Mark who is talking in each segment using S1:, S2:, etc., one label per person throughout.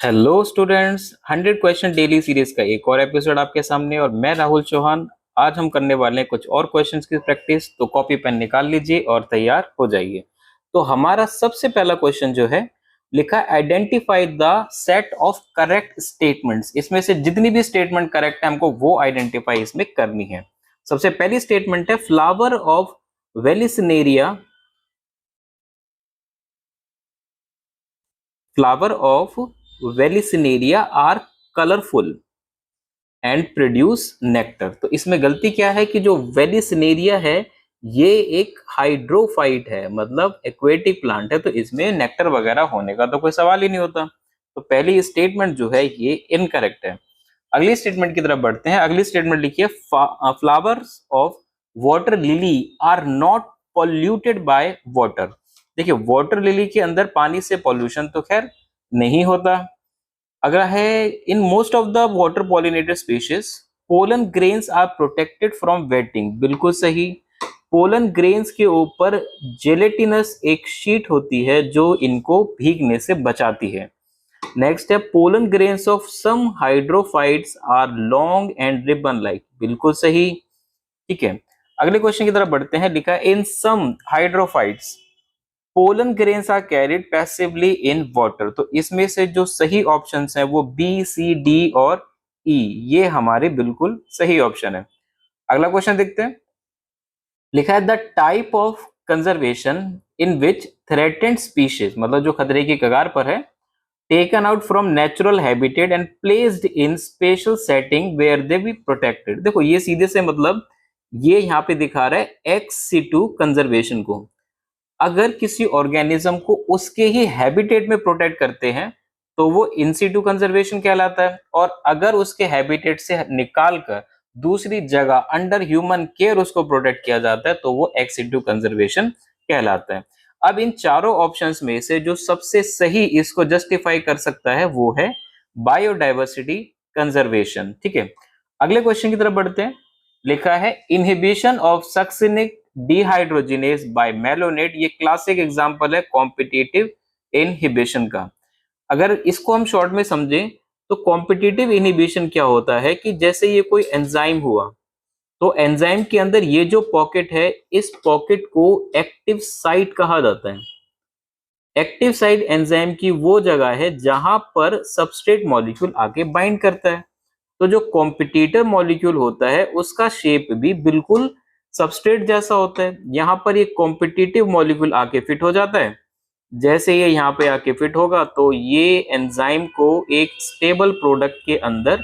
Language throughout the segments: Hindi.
S1: Hello students, 100 question daily series का एक और एपिसोड आपके सामने। और मैं राहुल चौहान। आज हम करने वाले हैं कुछ और क्वेश्चंस की प्रैक्टिस। तो कॉपी पेन निकाल लीजिए और तैयार हो जाइए। तो हमारा सबसे पहला क्वेश्चन जो है, लिखा identify the set of correct statements. इसमें से जितनी भी स्टेटमेंट करेक्ट है हमको वो आइडेंटिफाई इसमें करनी है। सबसे पहली स्टेटमेंट है, flower of vallisneria are colourful and produce nectar. तो इसमें गलती क्या है कि जो वेलिसिनेरिया है ये एक हाइड्रोफाइट है, मतलब एक्वेटिक प्लांट है, तो इसमें नेक्टर वगैरह होने का तो कोई सवाल ही नहीं होता। तो पहली स्टेटमेंट जो है ये इनकरेक्ट है। अगली स्टेटमेंट की तरफ बढ़ते हैं। अगली स्टेटमेंट लिखिए, flowers of water lily are not polluted by water. देखिए, वाटर लिली के अंदर पानी से पॉल्यूशन तो खैर नहीं होता। अगला है, in most of the water pollinated species pollen grains are protected from wetting. बिल्कुल सही। पोलन ग्रेन्स के ऊपर जेलेटिनस एक शीट होती है जो इनको भीगने से बचाती है। नेक्स्ट है, pollen grains of some hydrophytes are long and ribbon like. बिल्कुल सही। ठीक है, अगले क्वेश्चन की तरफ बढ़ते हैं। लिखा है, in some hydrophytes pollen grains are carried passively in water. तो इसमें से जो सही ऑप्शंस हैं वो बी, सी, डी और ई, ये हमारे बिल्कुल सही ऑप्शन है। अगला क्वेश्चन देखते हैं। लिखा है, the type of conservation in which threatened species, मतलब जो खतरे की कगार पर है, taken out from natural habitat and placed in special setting where they be protected. देखो, ये सीधे से मतलब ये यहाँ पे दिखा रहा है एक्स सिटू कंजर्वेशन को। अगर किसी ऑर्गेनिज्म को उसके ही हैबिटेट में प्रोटेक्ट करते हैं तो वो इंसिटू कंजर्वेशन कहलाता है, और अगर उसके हैबिटेट से निकाल कर दूसरी जगह अंडर ह्यूमन केयर उसको प्रोटेक्ट किया जाता है तो वो एक्स सिटू कंजर्वेशन कहलाता है। अब इन चारों ऑप्शंस में से जो सबसे सही इसको जस्टिफाई कर सकता है वो है बायोडाइवर्सिटी कंजर्वेशन। ठीक है, अगले क्वेश्चन की तरफ बढ़ते हैं। लिखा है, inhibition of succinic dehydrogenase by malonate. ये क्लासिक एग्जांपल है कॉम्पिटिटिव इनहिबिशन का। अगर इसको हम शॉर्ट में समझें तो कॉम्पिटिटिव इनहिबिशन क्या होता है कि जैसे ये कोई एंजाइम हुआ, तो एंजाइम के अंदर ये जो पॉकेट है, इस पॉकेट को एक्टिव साइट कहा जाता है। एक्टिव साइट एंजाइम की वो जगह है जहां पर सबस्ट्रेट मॉलिक्यूल आके बाइंड करता है। तो जो कॉम्पिटिटर मॉलिक्यूल होता है उसका शेप भी बिल्कुल सबस्ट्रेट जैसा होता है। यहाँ पर ये कॉम्पिटिटिव मॉलिक्यूल आके फिट हो जाता है। जैसे ये यहाँ पे आके फिट होगा तो ये एंजाइम को एक स्टेबल प्रोडक्ट के अंदर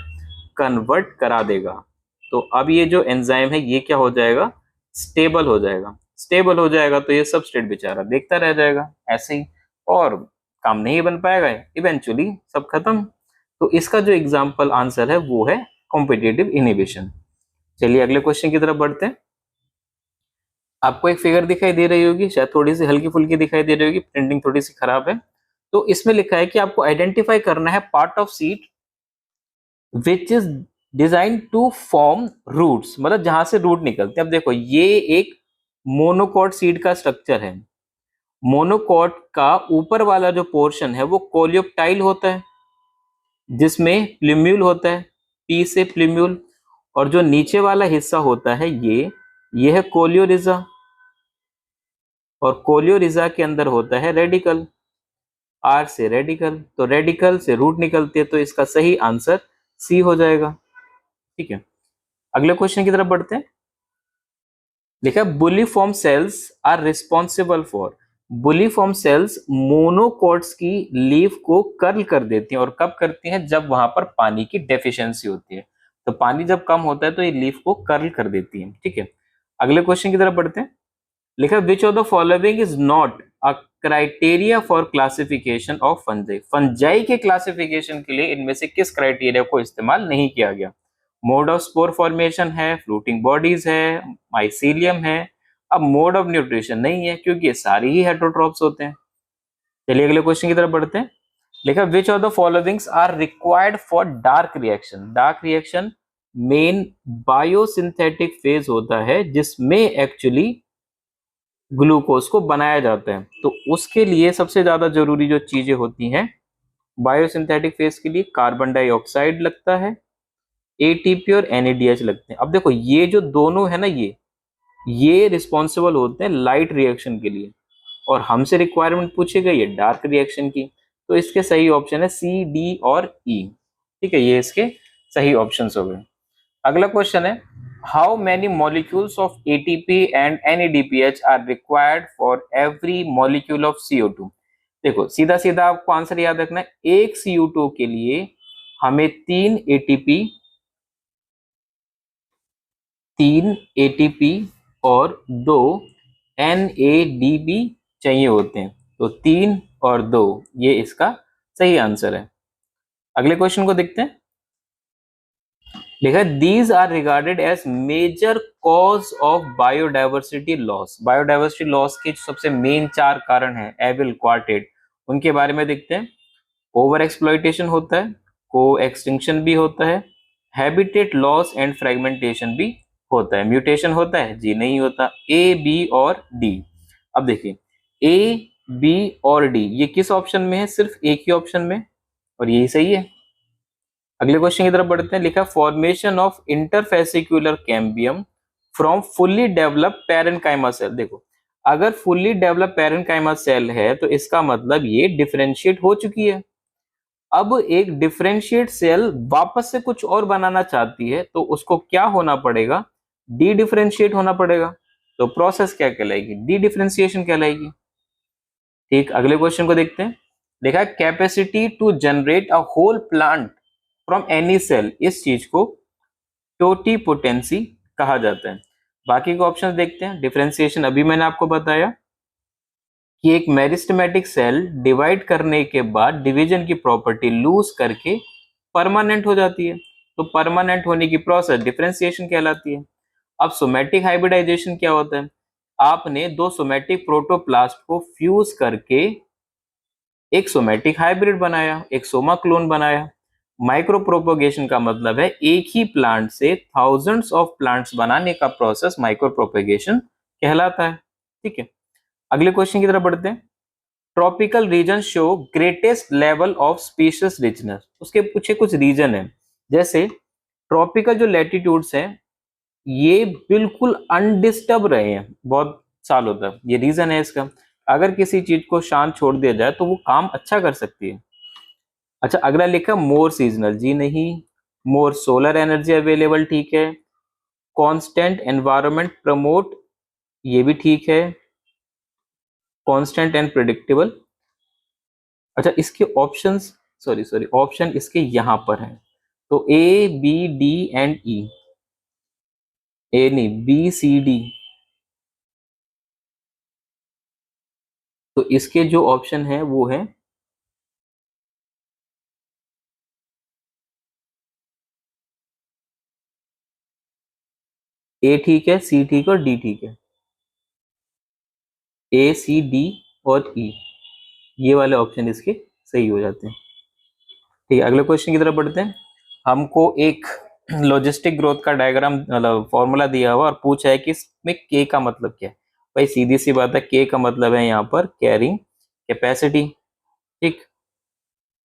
S1: कन्वर्ट करा देगा। तो अब ये जो एंजाइम है ये क्या हो जाएगा, स्टेबल हो जाएगा। स्टेबल हो जाएगा तो ये सबस्ट्रेट बेचारा देखता रह जाएगा ऐसे ही, और काम नहीं बन पाएगा, इवेंचुअली सब खत्म। तो इसका जो एग्जाम्पल आंसर है वो है कॉम्पिटिटिव इनहिबिशन। चलिए अगले क्वेश्चन की तरफ बढ़ते हैं। आपको एक फिगर दिखाई दे रही होगी, शायद थोड़ी सी हल्की फुल्की दिखाई दे रही होगी, प्रिंटिंग थोड़ी सी खराब है। तो इसमें लिखा है कि आपको आइडेंटिफाई करना है part of seed which is design to form roots, मतलब जहां से रूट निकलते हैं। अब देखो, ये एक मोनोकॉट सीड का स्ट्रक्चर है। मोनोकॉट का ऊपर वाला जो पोर्शन है वो कोलियोप्टाइल होता है जिसमें प्लूम्यूल होता है, पी से प्लूम्यूल। और जो नीचे वाला हिस्सा होता है ये है कोलियोरिजा, और कोलियोरिजा के अंदर होता है रेडिकल, आर से रेडिकल। तो रेडिकल से रूट निकलती है, तो इसका सही आंसर सी हो जाएगा। ठीक है, अगले क्वेश्चन की तरफ बढ़ते हैं। लिखा bulliform cells are responsible for. Bulliform cells monocots की लीफ को कर्ल कर देती हैं। और कब करती हैं, जब वहां पर पानी की डेफिशिएंसी होती है। तो पानी जब कम होता है तो ये लीफ को कर्ल कर देती है। ठीक है, अगले क्वेश्चन की तरफ बढ़ते हैं। लिखा, which of the following is not a criteria for classification of fungi. Fungi के क्लासिफिकेशन के लिए इनमें से किस क्राइटेरिया को इस्तेमाल नहीं किया गया। मोड ऑफ स्पोर फॉर्मेशन है, फ्रूटिंग बॉडीज है, माइसीलियम है। अब मोड ऑफ न्यूट्रिशन नहीं है क्योंकि ये सारी ही हेटरोट्रॉप्स होते हैं। चलिए अगले क्वेश्चन की तरफ बढ़ते हैं। लिखा, which of the followings are required for dark reaction. Dark reaction main biosynthetic phase होता है जिसमें एक्चुअली ग्लूकोज को बनाया जाता है। तो उसके लिए सबसे ज्यादा जरूरी जो चीजें होती हैं बायोसिंथेटिक फेज के लिए कार्बन डाइऑक्साइड लगता है, एटीपी और एनएडीएच लगते हैं। अब देखो ये जो दोनों है ना, ये रिस्पॉन्सिबल होते हैं लाइट रिएक्शन के लिए, और हमसे रिक्वायरमेंट पूछी गई है डार्क रिएक्शन की, तो इसके सही ऑप्शन है सी, डी और ई। ठीक है, ये इसके सही ऑप्शंस हो गए। अगला क्वेश्चन है, how many molecules of ATP and NADPH are required for every molecule of CO2। देखो सीधा सीधा आपको आंसर याद रखना है, एक CO2 के लिए हमें 3 ATP और 2 NADP चाहिए होते हैं, तो 3 और 2 ये इसका सही आंसर है। अगले क्वेश्चन को देखते हैं। लिखा है these are regarded as major cause of biodiversity loss. Biodiversity loss के सबसे मेन 4 कारण हैं, एविल क्वार्टेट, उनके बारे में देखते हैं। ओवर एक्सप्लॉइटेशन होता है, को एक्सटिंक्शन भी होता है, हैबिटेट लॉस एंड फ्रेगमेंटेशन भी होता है, म्यूटेशन होता है जी नहीं होता। ए, बी और डी। अब देखिए ए, बी और डी ये किस ऑप्शन में है, सिर्फ एक ही ऑप्शन में, और यही सही है। अगले क्वेश्चन की तरफ बढ़ते हैं। लिखा formation of interfascicular cambium from fully developed parenchyma cell. देखो अगर फुल्ली डेवलप्ड पैरेन्काइमा सेल है तो इसका मतलब ये डिफरेंशिएट हो चुकी है। अब एक डिफरेंशिएट सेल वापस से कुछ और बनाना चाहती है तो उसको क्या होना पड़ेगा, डी डिफरेंशिएट होना पड़ेगा। तो प्रोसेस क्या कहलाएगी, डी डिफरेंशिएशन कहलाएगी। ठीक, अगले क्वेश्चन को देखते हैं। देखा capacity to generate a whole plant from any cell, इस चीज को टोटीपोटेंसी कहा जाता है। बाकी के ऑप्शन देखते हैं। डिफरेंशिएशन अभी मैंने आपको बताया कि एक मेरिस्टेमेटिक सेल डिवाइड करने के बाद डिवीजन की प्रॉपर्टी लूज करके परमानेंट हो जाती है, तो परमानेंट होने की प्रोसेस डिफरेंशिएशन कहलाती है। अब सोमेटिक हाइब्रिडाइजेशन क्या होता है, आपने 2 सोमेटिक प्रोटोप्लास्ट को फ्यूज करके एक सोमेटिक हाइब्रिड बनाया, एक सोमा क्लोन बनाया। माइक्रो प्रोपोगेशन का मतलब है एक ही प्लांट से थाउजेंड्स ऑफ प्लांट्स बनाने का प्रोसेस माइक्रो प्रोपोगेशन कहलाता है। ठीक है, अगले क्वेश्चन की तरफ बढ़ते हैं। Tropical region show greatest level of species richness. उसके पीछे कुछ रीजन है, जैसे ट्रॉपिकल जो लैटिट्यूड्स हैं ये बिल्कुल अनडिस्टर्ब रहे हैं बहुत सालों तक, ये रीजन है इसका। अगर किसी चीज को शांत छोड़ दिया जाए तो वो काम अच्छा कर सकती है। अच्छा, अगला लिखा मोर सीजनल, जी नहीं। मोर सोलर एनर्जी अवेलेबल, ठीक है। कांस्टेंट एनवायरनमेंट प्रमोट, ये भी ठीक है। Constant and predictable. अच्छा, इसके ऑप्शंस सॉरी ऑप्शन इसके यहां पर हैं, तो ए, बी, डी एंड ई। ए नहीं, बी, सी, डी। तो इसके जो ऑप्शन है वो है ए ठीक है, सी ठीक है और डी ठीक है। ए, सी, डी और ई, ये वाले ऑप्शन इसके सही हो जाते हैं। ठीक है, अगले क्वेश्चन की तरफ बढ़ते हैं। हमको एक लॉजिस्टिक ग्रोथ का डायग्राम मतलब फॉर्मूला दिया हुआ और पूछा है कि इसमें के का मतलब क्या है। भाई सीधी सी बात है, के का मतलब है यहाँ पर कैरिंग कैपेसिटी। ठीक,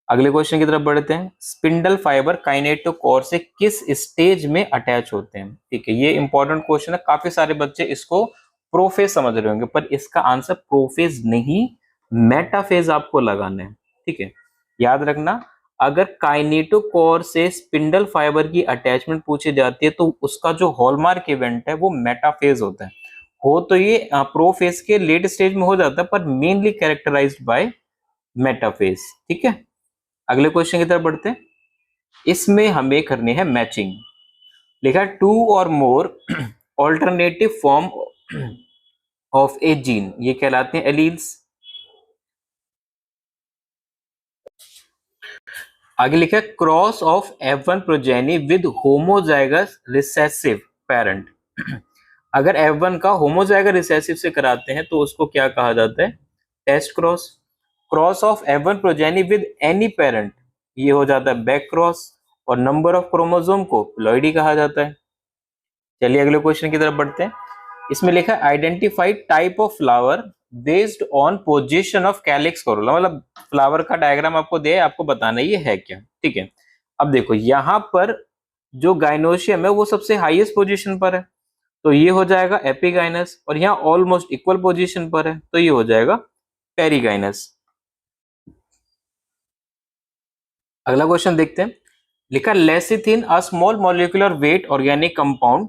S1: अगले क्वेश्चन की तरफ बढ़ते हैं। स्पिंडल फाइबर काइनेटोकोर से किस स्टेज में अटैच होते हैं। ठीक है, ये इंपॉर्टेंट क्वेश्चन है, काफी सारे बच्चे इसको प्रोफेज समझ रहे होंगे, पर इसका आंसर प्रोफेज नहीं मेटाफेज आपको लगाना है। ठीक है, याद रखना, अगर काइनेटोकोर से स्पिंडल फाइबर की अटैचमेंट पूछी जाती है तो उसका जो हॉलमार्क इवेंट है वो मेटाफेज होता है। हो तो ये प्रोफेज के लेट स्टेज में हो जाता है, पर मेनली कैरेक्टराइज्ड बाय मेटाफेज। ठीक है, अगले क्वेश्चन की तरफ बढ़ते हैं। इसमें हमें करनी है मैचिंग। लिखा है 2 और more alternative form of a gene, ये कहलाते हैं एलील्स। आगे लिखा है cross of F1 progeny with homozygous recessive parent. अगर F1 का होमोजाइगस रिसेसिव से कराते हैं तो उसको क्या कहा जाता है, test cross. Cross of F1 progeny with any parent, ये हो जाता है बैक क्रॉस, और नंबर ऑफ क्रोमोसोम को प्लॉइडी कहा जाता है। चलिए अगले क्वेश्चन की तरफ बढ़ते हैं। इसमें लिखा है identify type of flower based on position of calyx Corolla, मतलब फ्लावर का डायग्राम आपको दे, आपको बताना ये है क्या, ठीक है। अब देखो यहाँ पर जो गाइनोशियम है वो सबसे हाईएस्ट पोजीशन पर है, तो ये हो जाएगा एपिगाइनस, और यहाँ ऑलमोस्ट इक्वल पोजीशन पर है, तो ये हो जाएगा पेरिगाइनस। अगला क्वेश्चन देखते हैं। लिखा lecithin a small molecular weight organic compound,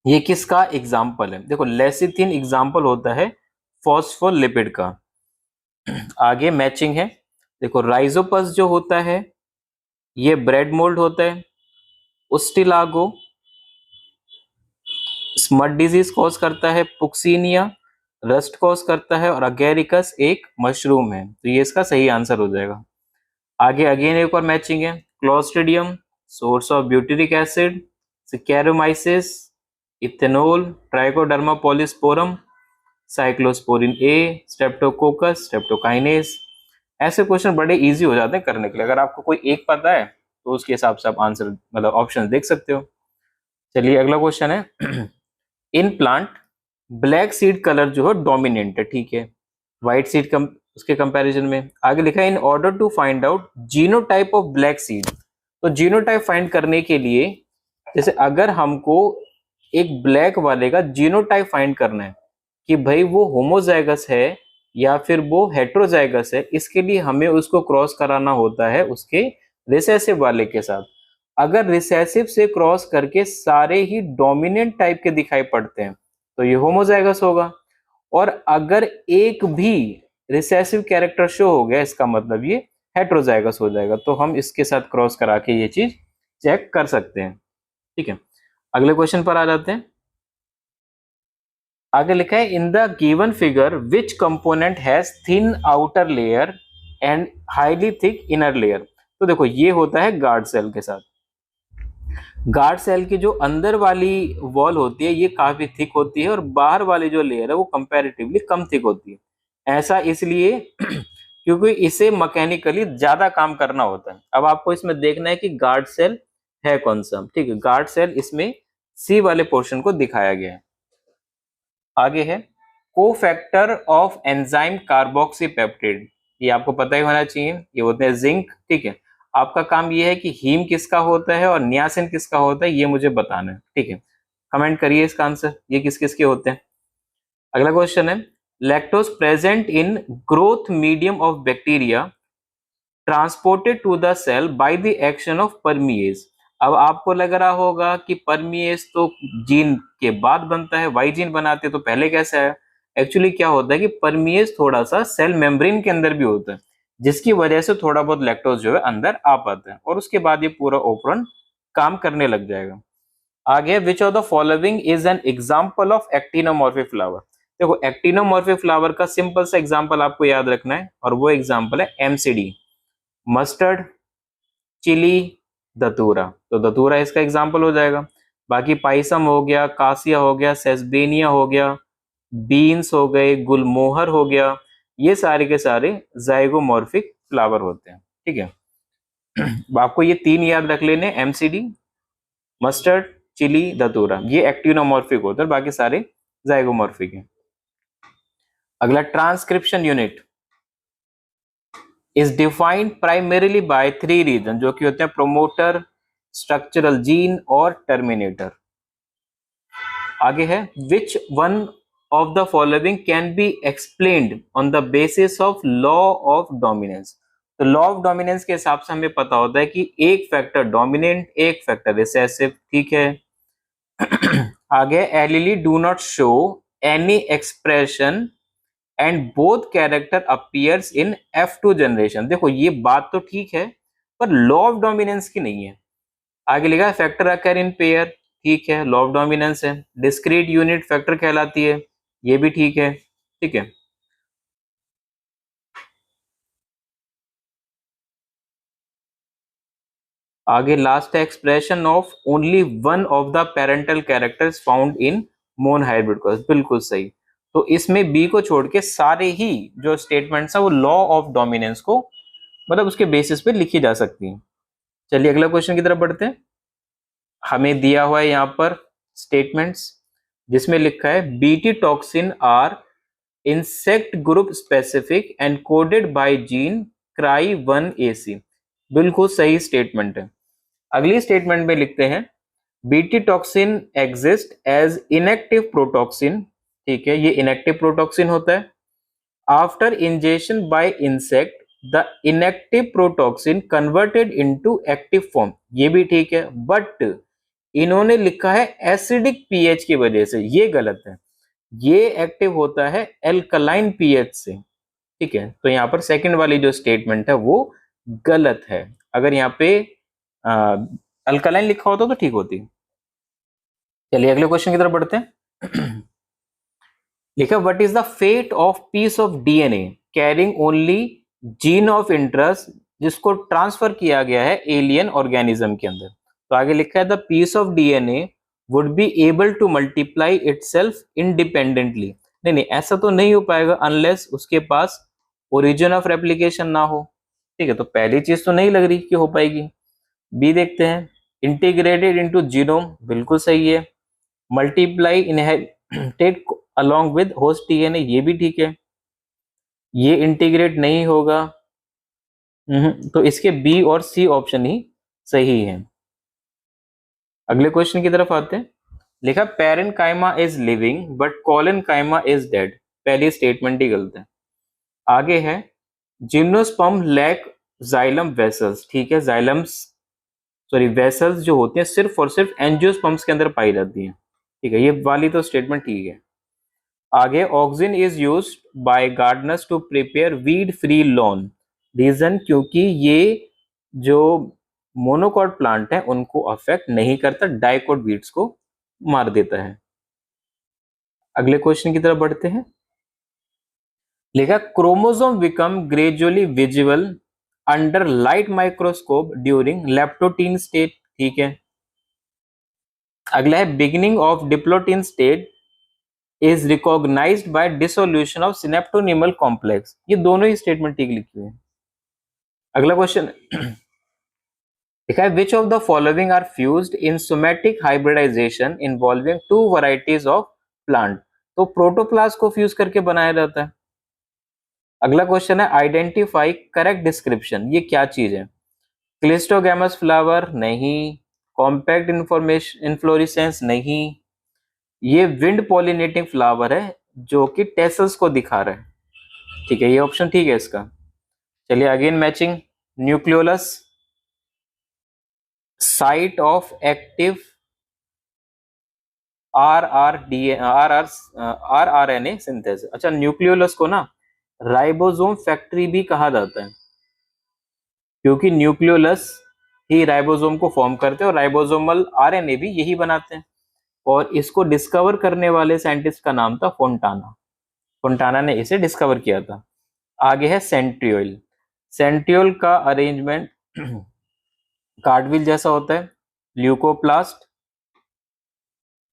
S1: ये किसका एग्जाम्पल है? देखो लेसिथिन एग्जाम्पल होता है फॉस्फोलिपिड का। आगे मैचिंग है, देखो राइजोपस जो होता है ये ब्रेड मोल्ड होता है, उस्टिलागो स्मट डिजीज कॉज करता है, पुक्सीनिया रस्ट कॉज करता है, और अगेरिकस एक मशरूम है, तो ये इसका सही आंसर हो जाएगा। आगे अगेन एक और मैचिंग है, clostridium source of butyric acid, saccharomyces ethanol, trichoderma polysporum, cyclosporin A, streptococcus, streptokinase. ऐसे क्वेश्चन बड़े इजी हो जाते हैं करने के लिए, अगर आपको कोई एक पता है तो उसके हिसाब से आप आंसर मतलब ऑप्शन देख सकते हो। चलिए अगला क्वेश्चन है, in plant black seed colour जो है डोमिनेंट है, ठीक है, व्हाइट सीड कम उसके कंपैरिजन में। आगे लिखा है in order to find out genotype of black seed, तो जीनोटाइप फाइंड करने के लिए जैसे अगर हमको एक ब्लैक वाले का जीनोटाइप फाइंड करना है कि भाई वो होमोजाइगस है या फिर वो हेट्रोजाइगस है, इसके लिए हमें उसको क्रॉस कराना होता है उसके रिसेसिव वाले के साथ। अगर रिसेसिव से क्रॉस करके सारे ही डोमिनेंट टाइप के दिखाई पड़ते हैं तो ये होमोजाइगस होगा, और अगर एक भी रिसेसिव कैरेक्टर शो हो गया इसका मतलब ये हेट्रोजाइगस हो जाएगा, तो हम इसके साथ क्रॉस करा के ये चीज चेक कर सकते हैं, ठीक है। अगले क्वेश्चन पर आ जाते हैं। आगे लिखा है in the given figure which component has thin outer layer and highly thick inner layer, तो देखो ये होता है गार्ड सेल के साथ। गार्ड सेल की जो अंदर वाली वॉल होती है ये काफी थिक होती है, और बाहर वाली जो लेयर है वो कंपैरेटिवली कम थिक होती है। ऐसा इसलिए क्योंकि इसे मैकेनिकली ज्यादा काम करना होता है। अब आपको इसमें देखना है कि गार्ड सेल है कौन सा, ठीक है, गार्ड सेल इसमें सी वाले पोर्शन को दिखाया गया है। आगे है कोफैक्टर ऑफ एंजाइम कार्बोक्सीपेप्टाइड, ये आपको पता ही होना चाहिए, ये होते हैं जिंक, ठीक है। आपका काम ये है कि हीम किसका होता है और नियासिन किसका होता है ये मुझे बताना है, ठीक है। कमेंट करिए इसका आंसर, ये किस किस के होते हैं। अगला क्वेश्चन है lactose present in growth medium of bacteria transported to the cell by the action of permease. अब आपको लग रहा होगा कि परमिएज तो जीन के बाद बनता है, वाई जीन बनाते हैं तो पहले कैसे आया। एक्चुअली क्या होता है कि परमिएज थोड़ा सा सेल मेम्ब्रेन के अंदर भी होता है, जिसकी वजह से थोड़ा बहुत लैक्टोज जो है अंदर आ पाता है, और उसके बाद ये पूरा ओपरन काम करने लग जाएगा। आगे विच of the following is an example of actinomorphic flower. देखो एक्टिनोमॉर्फिक फ्लावर का सिंपल सा एग्जाम्पल आपको याद रखना है, और वो एग्जाम्पल है एमसीडी, मस्टर्ड, चिली, दतूरा, तो दतूरा इसका एग्जाम्पल हो जाएगा। बाकी पाइसम हो गया, कासिया हो गया, सेसबेनिया हो गया, बीन्स हो गए, गुलमोहर हो गया, ये सारे के सारे जाइगोमॉर्फिक फ्लावर होते हैं, ठीक है। आपको ये तीन याद रख लेने, एमसीडी, मस्टर्ड, चिली, दतूरा, ये एक्टिनोमॉर्फिक होते हैं, बाकी सारे जाइगोमॉर्फिक हैं। अगला transcription unit is defined primarily by three region, जो कि होते हैं प्रोमोटर, स्ट्रक्चरल जीन और टर्मिनेटर। आगे है which one of the following can be explained on the basis of law of dominance. तो लॉ ऑफ डोमिनेंस के हिसाब से हमें पता होता है कि एक फैक्टर डोमिनेंट, एक फैक्टर रिसेसिव, ठीक है। आगे allele do not show any expression and both character appears in F2 generation. देखो ये बात तो ठीक है पर लॉ ऑफ डोमिनेंस की नहीं है। आगे लिखा है फैक्टर अकर इन पेयर, ठीक है, लॉ ऑफ डोमिनेंस है। डिस्क्रीट यूनिट फैक्टर कहलाती है, ये भी ठीक है, ठीक है। आगे लास्ट है expression of only one of the parental characters found in मोन हाइब्रिड क्रॉस, बिल्कुल सही। तो इसमें बी को छोड़ के सारे ही जो स्टेटमेंट्स है वो लॉ ऑफ डोमिनेंस को मतलब उसके बेसिस पे लिखी जा सकती है। चलिए अगला क्वेश्चन की तरफ बढ़ते हैं। हमें दिया हुआ है यहाँ पर स्टेटमेंट्स जिसमें लिखा है BT toxin are insect group specific and coded by gene CRY1AC। बिल्कुल सही स्टेटमेंट है। अगली स्टेटमेंट में लिखते हैं BT toxin exist as inactive protoxin. ठीक है, ये इनएक्टिव प्रोटॉक्सिन होता है। After injection by insect the inactive protoxin converted into active form. ये भी ठीक है, बट इन्होंने लिखा है एसिडिक पीएच की वजह से, ये गलत है। ये एक्टिव होता है एल्कलाइन पीएच से। ठीक है, तो यहाँ पर सेकंड वाली जो स्टेटमेंट है वो गलत है। अगर यहाँ पे अल्कलाइन लिखा होता तो ठीक होती। चलिए अगले क्वेश्चन की तरफ बढ़ते हैं। लिखा what is the fate of piece of DNA carrying only gene of interest जिसको ट्रांसफर किया गया है एलियन ऑर्गेनिज्म के अंदर। तो आगे लिखा है the piece of DNA would be able to multiply itself independently. नहीं नहीं, ऐसा तो नहीं हो पाएगा अनलेस उसके पास ओरिजिन ऑफ रेप्लिकेशन ना हो। ठीक है, तो पहली चीज तो नहीं लग रही कि हो पाएगी। बी देखते हैं, इंटीग्रेटेड इनटू जीनोम, बिल्कुल सही है। Multiply inherited along with host DNA, ये भी ठीक है। ये इंटीग्रेट नहीं होगा, तो इसके बी और सी ऑप्शन ही सही है। अगले क्वेश्चन की तरफ आते हैं। लिखा parenchyma is living but collenchyma is dead. पहली स्टेटमेंट ही गलत है। आगे है जिम्नोस्पर्म लैक जाइलम वेसल्स। ठीक है, जाइलम्स वेसल्स जो होती हैं सिर्फ और सिर्फ एंजियोस्पर्म्स के अंदर पाई जाती हैं। ठीक है, ये वाली तो स्टेटमेंट ठीक है। आगे auxin is used by gardeners to prepare weed free lawn. Reason क्योंकि ये जो मोनोकॉट प्लांट है उनको अफेक्ट नहीं करता, डाइकोट वीड्स को मार देता है। अगले क्वेश्चन की तरफ बढ़ते हैं। लिखा chromosome become gradually visible under light microscope during leptotene state. ठीक है। अगला है beginning of diplotene state is recognised by dissolution of synaptonemal complex. ये दोनों ही स्टेटमेंट ठीक लिखी हुई है। अगला क्वेश्चन लिखा है which of the following are fused in somatic hybridisation involving two varieties of plant. तो प्रोटोप्लास्ट को फ्यूज करके बनाया जाता है। अगला क्वेश्चन है आइडेंटिफाई करेक्ट डिस्क्रिप्शन। ये क्या चीज है? क्लिस्टोगैमस फ्लावर नहीं, कॉम्पैक्ट इन्फ्लोरेसेंस नहीं, ये विंड पॉलिनेटिंग फ्लावर है जो कि टेसल्स को दिखा रहा है। ठीक है, ये ऑप्शन ठीक है इसका। चलिए again matching, nucleolus site of active rRNA synthesis. अच्छा, न्यूक्लियोलस को ना राइबोसोम फैक्ट्री भी कहा जाता है क्योंकि न्यूक्लियोलस ही राइबोसोम को फॉर्म करते हैं और राइबोसोमल आरएनए भी यही बनाते हैं। और इसको डिस्कवर करने वाले साइंटिस्ट का नाम था फोंटाना। फोंटाना ने इसे डिस्कवर किया था। आगे है सेंट्रियोल। सेंट्रियोल का अरेंजमेंट कार्डविल जैसा होता है। ल्यूकोप्लास्ट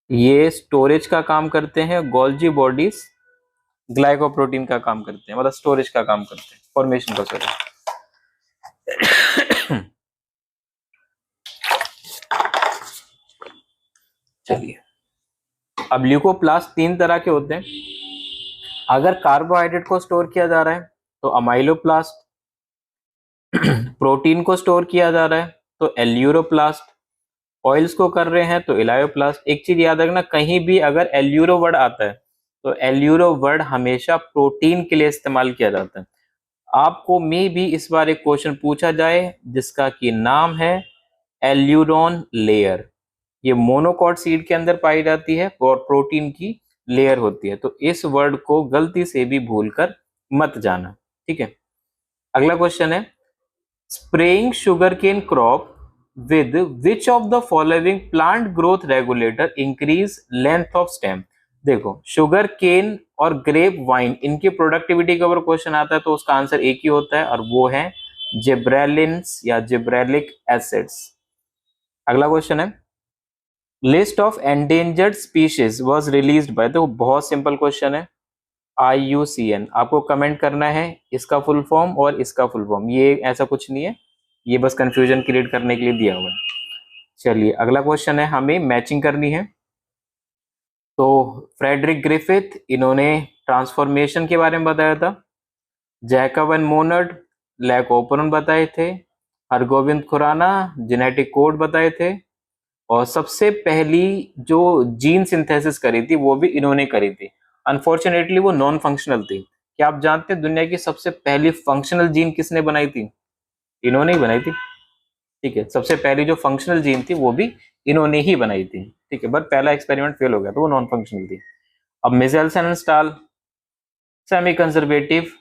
S1: ये स्टोरेज का काम करते हैं। गोल्जी बॉडीज ग्लाइकोप्रोटीन का काम करते हैं, मतलब स्टोरेज का काम करते हैं, फॉर्मेशन का। सॉरी चलिए अब ल्यूकोप्लास्ट तीन तरह के होते हैं। अगर कार्बोहाइड्रेट को स्टोर किया जा रहा है तो अमाइलोप्लास्ट, प्रोटीन को स्टोर किया जा रहा है तो एल्यूरोप्लास्ट, ऑयल्स को कर रहे हैं तो इलायोप्लास्ट। एक चीज याद रखना, कहीं भी अगर एल्यूरो वर्ड आता है तो एल्यूरो वर्ड हमेशा प्रोटीन के लिए इस्तेमाल किया जाता है। आपको मे भी इस बार एक क्वेश्चन पूछा जाए जिसका कि नाम है एल्यूरोन लेयर। ये मोनोकॉट सीड के अंदर पाई जाती है और प्रोटीन की लेयर होती है। तो इस वर्ड को गलती से भी भूलकर मत जाना। ठीक है, अगला क्वेश्चन है spraying sugarcane crop with which of the following plant growth regulator increase length of stem. देखो, शुगर केन और ग्रेप वाइन इनकी प्रोडक्टिविटी के ऊपर क्वेश्चन आता है तो उसका आंसर एक ही होता है और वो है जिब्रेलिन्स या जिब्रेलिक एसिड्स। अगला क्वेश्चन है list of endangered species was released by. देखो बहुत सिंपल क्वेश्चन है, IUCN। आपको कमेंट करना है इसका फुल फॉर्म और इसका फुल फॉर्म। ये ऐसा कुछ नहीं है, ये बस कंफ्यूजन क्रिएट करने के लिए दिया हुआ है। चलिए अगला क्वेश्चन है, हमें मैचिंग करनी है। तो फ्रेडरिक ग्रिफिथ, इन्होंने ट्रांसफॉर्मेशन के बारे में बताया था, जैकब एंड मोनर्ड लैक ओपरन बताए थे, हरगोविंद खुराना जेनेटिक कोड बताए थे, और सबसे पहली जो जीन सिंथेसिस करी थी वो भी इन्होंने करी थी। अनफॉर्चुनेटली वो नॉन फंक्शनल थी। क्या आप जानते हैं दुनिया की सबसे पहली फंक्शनल जीन किसने बनाई थी? इन्होंने ही बनाई थी। ठीक है, सबसे पहली जो फंक्शनल जीन थी वो भी इन्होंने ही बनाई थी। ठीक है, बट पहला एक्सपेरिमेंट फेल हो गया तो वो नॉन फंक्शनल थी। अब मिजेल्सन and stall semi conservative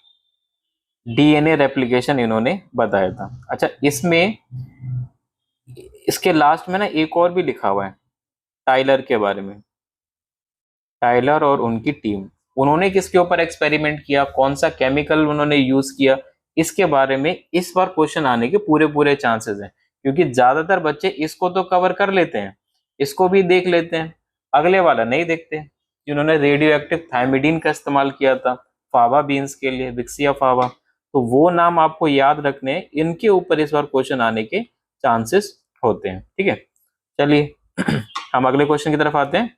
S1: DNA replication इन्होंने बताया था। अच्छा, इसमें इसके लास्ट में ना एक और भी लिखा हुआ है टाइलर के बारे में। टाइलर और उनकी टीम, उन्होंने किसके ऊपर एक्सपेरिमेंट किया, कौन सा केमिकल उन्होंने यूज किया, इसके बारे में इस बार क्वेश्चन आने के पूरे पूरे चांसेस हैं, क्योंकि ज्यादातर बच्चे इसको तो कवर कर लेते हैं, इसको भी देख लेते हैं, अगले वाला नहीं देखते। जिन्होंने रेडियो एक्टिव थायमिडीन का इस्तेमाल किया था फावा बीन्स के लिए, विक्सिया फावा, तो वो नाम आपको याद रखने हैं, इनके ऊपर इस बार क्वेश्चन आने के चांसेस होते हैं। ठीक है, चलिए हम अगले क्वेश्चन की तरफ आते हैं।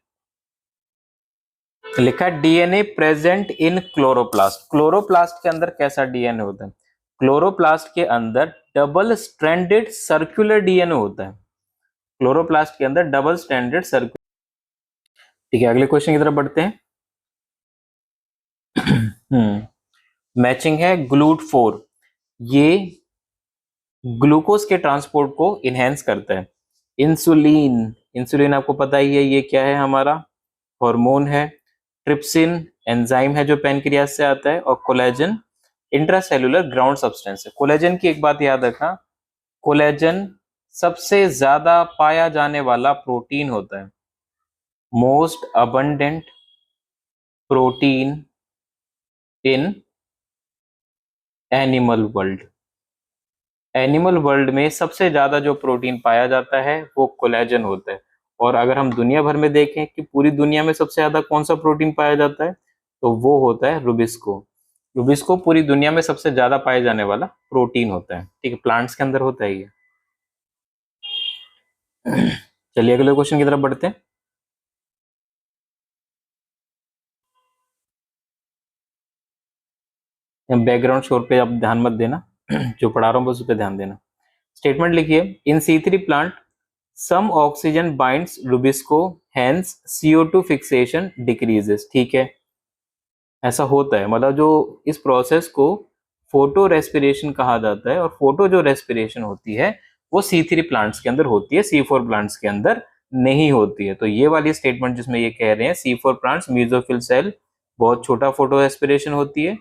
S1: लिखा DNA present in chloroplast. Chloroplast के अंदर कैसा डीएनए होता है? क्लोरोप्लास्ट के अंदर डबल स्ट्रैंडेड सर्कुलर डीएनए होता है। क्लोरोप्लास्ट के अंदर डबल स्ट्रैंडेड सर्कुलर। ठीक है, अगले क्वेश्चन की तरफ बढ़ते हैं। मैचिंग है GLUT4। ये ग्लूकोज के ट्रांसपोर्ट को इनहेंस करता है। इंसुलिन, इंसुलिन आपको पता ही है ये क्या है, हमारा हार्मोन है। ट्रिप्सिन एंजाइम है जो पैनक्रियास से आता है, और कोलेजन इंट्रासेल्युलर ग्राउंड सब्सटेंस है। कोलेजन की एक बात याद रखना, कोलेजन सबसे ज्यादा पाया जाने वाला प्रोटीन होता है। Most abundant protein in animal world. Animal world में सबसे ज्यादा जो प्रोटीन पाया जाता है वो कोलेजन होता है। और अगर हम दुनिया भर में देखें कि पूरी दुनिया में सबसे ज्यादा कौन सा प्रोटीन पाया जाता है, तो वो होता है रुबिस्को। रुबिस्को पूरी दुनिया में सबसे ज्यादा पाए जाने वाला प्रोटीन होता है। ठीक है, प्लांट्स के अंदर होता है ये। चलिए अगले क्वेश्चन की तरफ बढ़ते हैं। बैकग्राउंड शोर पे आप ध्यान मत देना, जो पढ़ा रहा हूँ बस उस पर ध्यान देना। स्टेटमेंट लिखिए, in C3 plant some oxygen binds rubisco hence CO2 fixation decreases. ठीक है, ऐसा होता है, मतलब जो इस प्रोसेस को फोटो रेस्पिरेशन कहा जाता है, और फोटो जो रेस्पिरेशन होती है वो C3 प्लांट्स के अंदर होती है, C4 प्लांट्स के अंदर नहीं होती है। तो ये वाली स्टेटमेंट जिसमें ये कह रहे हैं C4 प्लांट्स मीजोफिल सेल बहुत छोटा फोटो रेस्पिरेशन होती है,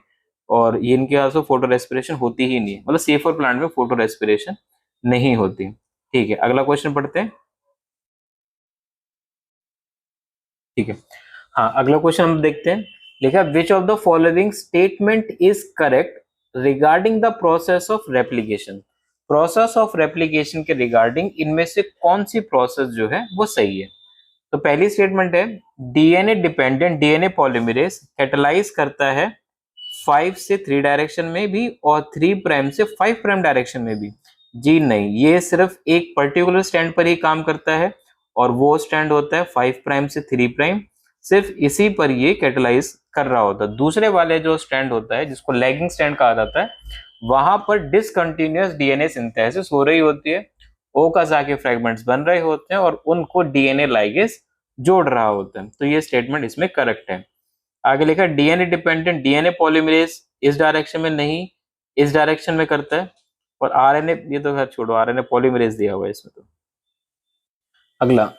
S1: और ये इनके पास फोटो रेस्पिरेशन होती ही नहीं है, मतलब C4 प्लांट में फोटो रेस्पिरेशन नहीं होती। ठीक है, अगला क्वेश्चन पढ़ते हैं। ठीक है, हाँ अगला क्वेश्चन हम देखते हैं। लिखा which of the following statement is correct regarding the process of replication. Process of replication के रिगार्डिंग इनमें से कौन सी प्रोसेस जो है वो सही है? तो पहली स्टेटमेंट है DNA dependent DNA polymerase catalyse करता है 5 से 3 डायरेक्शन में भी और 3 प्राइम से 5 प्राइम डायरेक्शन में भी। जी नहीं, ये सिर्फ एक पर्टिकुलर स्टैंड पर ही काम करता है, और वो स्टैंड होता है 5 प्राइम से 3 प्राइम, सिर्फ इसी पर ये कैटलाइज कर रहा होता है। दूसरे वाले जो स्टैंड होता है जिसको लैगिंग स्टैंड कहा जाता है, वहां पर डिसकंटिन्यूअस डीएनए सिंथेसिस हो रही होती है, ओकाज़की फ्रेगमेंट्स बन रहे होते हैं, और उनको डीएनए लाइगेज जोड़ रहा होता है। तो ये स्टेटमेंट इसमें करेक्ट है। आगे लिखा डीएनए डिपेंडेंट डीएनए पॉलीमरेज इस डायरेक्शन में नहीं, इस डायरेक्शन में करता है, और आरएनए ये तो खैर छोड़ो, आरएनए पॉलीमरेज दिया हुआ है इसमें। तो अगला,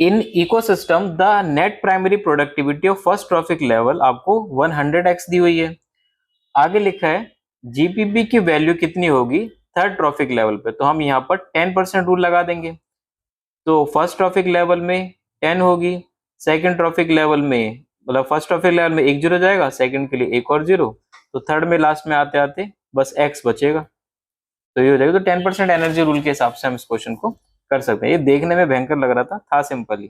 S1: in ecosystem the net primary productivity of first trophic level आपको 100x दी हुई है। आगे लिखा है जीपीपी की वैल्यू कितनी होगी थर्ड ट्रॉफिक लेवल पे, तो हम यहाँ पर 10% रूल लगा देंगे। तो फर्स्ट ट्रॉफिक लेवल में 10 होगी, सेकंड ट्रॉफिक लेवल में, मतलब फर्स्ट ट्रॉफिक लेवल में एक जीरो जाएगा, सेकंड के लिए एक और जीरो, तो थर्ड में लास्ट में आते आते बस x बचेगा, तो ये हो जाएगा। तो 10% एनर्जी रूल के हिसाब से हम इस क्वेश्चन को कर सकते हैं। ये देखने में भयंकर लग रहा था सिंपल ही।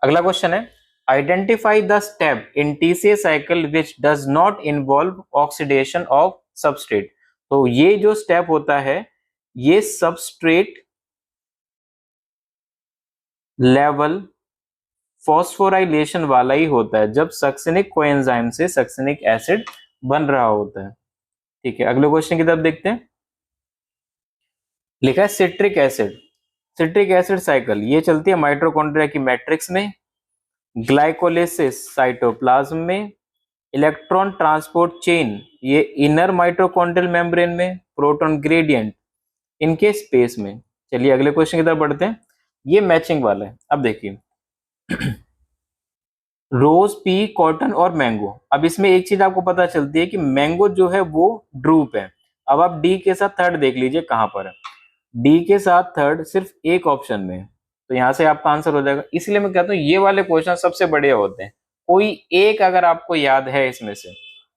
S1: अगला क्वेश्चन है identify the step in TCA cycle which does not involve oxidation of substrate. तो ये जो स्टेप होता है ये सबस्ट्रेट लेवल फॉस्फोराइलेशन वाला ही होता है जब सक्सिनिक कोएंजाइम से सक्सिनिक एसिड बन रहा होता है। ठीक है, अगले क्वेश्चन की तरफ देखते हैं। लिखा है citric acid. Citric acid cycle ये चलती है माइटोकॉन्ड्रिया की मैट्रिक्स में, ग्लाइकोलिसिस साइटोप्लाज्म में, इलेक्ट्रॉन ट्रांसपोर्ट चेन ये इनर माइटोकॉन्ड्रियल मेम्ब्रेन में, प्रोटॉन ग्रेडियंट इनके स्पेस में। चलिए अगले क्वेश्चन की तरफ बढ़ते हैं। ये मैचिंग वाला है। अब देखिए रोज, पी, कॉटन और मैंगो। अब इसमें एक चीज आपको पता चलती है कि मैंगो जो है वो ड्रूप है। अब आप डी के साथ थर्ड देख लीजिए कहां पर है। डी के साथ थर्ड सिर्फ एक ऑप्शन में है, तो यहां से आपका आंसर हो जाएगा। इसलिए मैं कहता हूँ ये वाले क्वेश्चन सबसे बढ़िया होते हैं। कोई एक अगर आपको याद है इसमें से,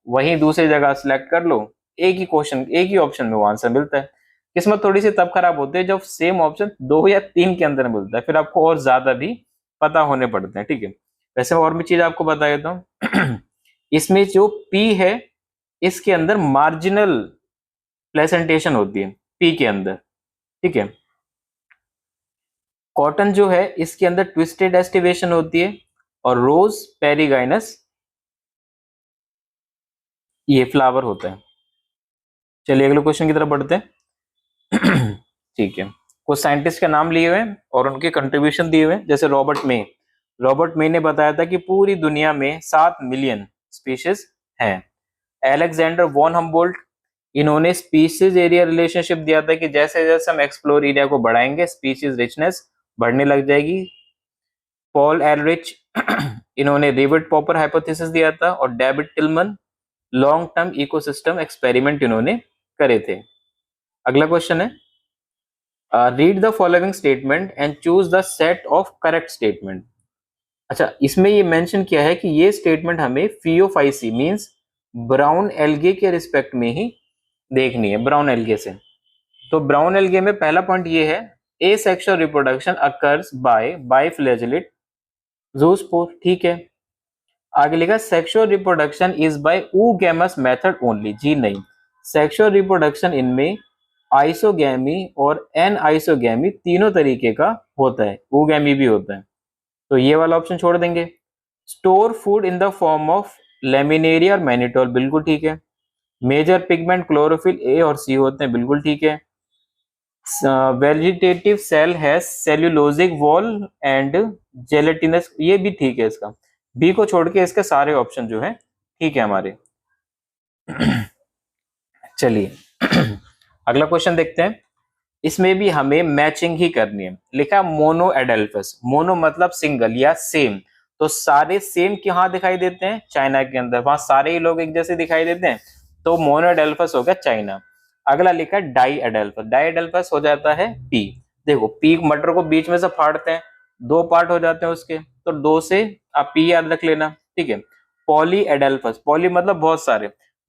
S1: वही दूसरी जगह सिलेक्ट कर लो, एक ही क्वेश्चन एक ही ऑप्शन में वो आंसर मिलता है। किस्मत थोड़ी सी तब खराब होती है जब सेम ऑप्शन 2 या 3 के अंदर मिलता है, फिर आपको और ज्यादा भी पता होने पड़ते हैं। ठीक है, वैसे और भी चीज आपको बता देता हूँ। इसमें जो पी है इसके अंदर मार्जिनल प्लेसेंटेशन होती है पी के अंदर। ठीक है, कॉटन जो है इसके अंदर ट्विस्टेड एस्टिवेशन होती है, और रोज पेरिगाइनस ये फ्लावर होता है। चलिए अगले क्वेश्चन की तरफ बढ़ते हैं। ठीक है, कुछ साइंटिस्ट के नाम लिए हुए हैं और उनके कंट्रीब्यूशन दिए हुए हैं। जैसे रॉबर्ट मे ने बताया था कि पूरी दुनिया में 7 मिलियन स्पीशीज हैं। एलेक्जेंडर वॉन हम्बोल्ट, इन्होंने स्पीशीज एरिया रिलेशनशिप दिया था कि जैसे जैसे हम एक्सप्लोर एरिया को बढ़ाएंगे स्पीशीज रिचनेस बढ़ने लग जाएगी। पॉल एलरिच, इन्होंने रिवर्ट पॉपर हाइपोथेसिस दिया था। और David Tilman long term ecosystem experiment इन्होंने करे थे। अगला क्वेश्चन है read the following statement and choose the set of correct statement. अच्छा, इसमें ये मेंशन किया है कि ये स्टेटमेंट हमें फियोफाइसी मींस ब्राउन एल्गे के रिस्पेक्ट में ही देखनी है, ब्राउन एल्गे से। तो ब्राउन एल्गे में पहला पॉइंट ये है asexual reproduction occurs by biflagellate zoospore. ठीक है, आगे लिखा sexual reproduction is by oogamous method only. जी नहीं, सेक्सुअल रिप्रोडक्शन इनमें आइसोगैमी और एन आइसोगैमी तीनों तरीके का होता है, oogammy भी होता है। तो ये वाला ऑप्शन छोड़ देंगे। Store food in the form of laminaria और मैनिटोल, बिल्कुल ठीक है। मेजर पिगमेंट क्लोरोफिल ए और सी होते हैं, बिल्कुल ठीक है। Vegetative cell has cellulosic wall and gelatinous, ये भी ठीक है। इसका बी को छोड़ के इसके सारे ऑप्शन जो है ठीक है हमारे। चलिए अगला क्वेश्चन देखते हैं। इसमें भी हमें मैचिंग ही करनी है। लिखा मोनो एडेल्फस, मोनो मतलब सिंगल या सेम, तो सारे सेम कहाँ दिखाई देते हैं? चाइना के अंदर, वहां सारे ही लोग एक जैसे दिखाई देते हैं, तो मोनो एडेल्फस हो गया चाइना। अगला लिखा है डाई एडेल्फस, डाई एडेल्फस हो जाता है पी। देखो पी मटर को बीच में से फाड़ते हैं, 2 पार्ट हो जाते हैं उसके, तो 2 से आप पी याद रख लेना। ठीक है, पॉली एडेल्फस, पॉली मतलब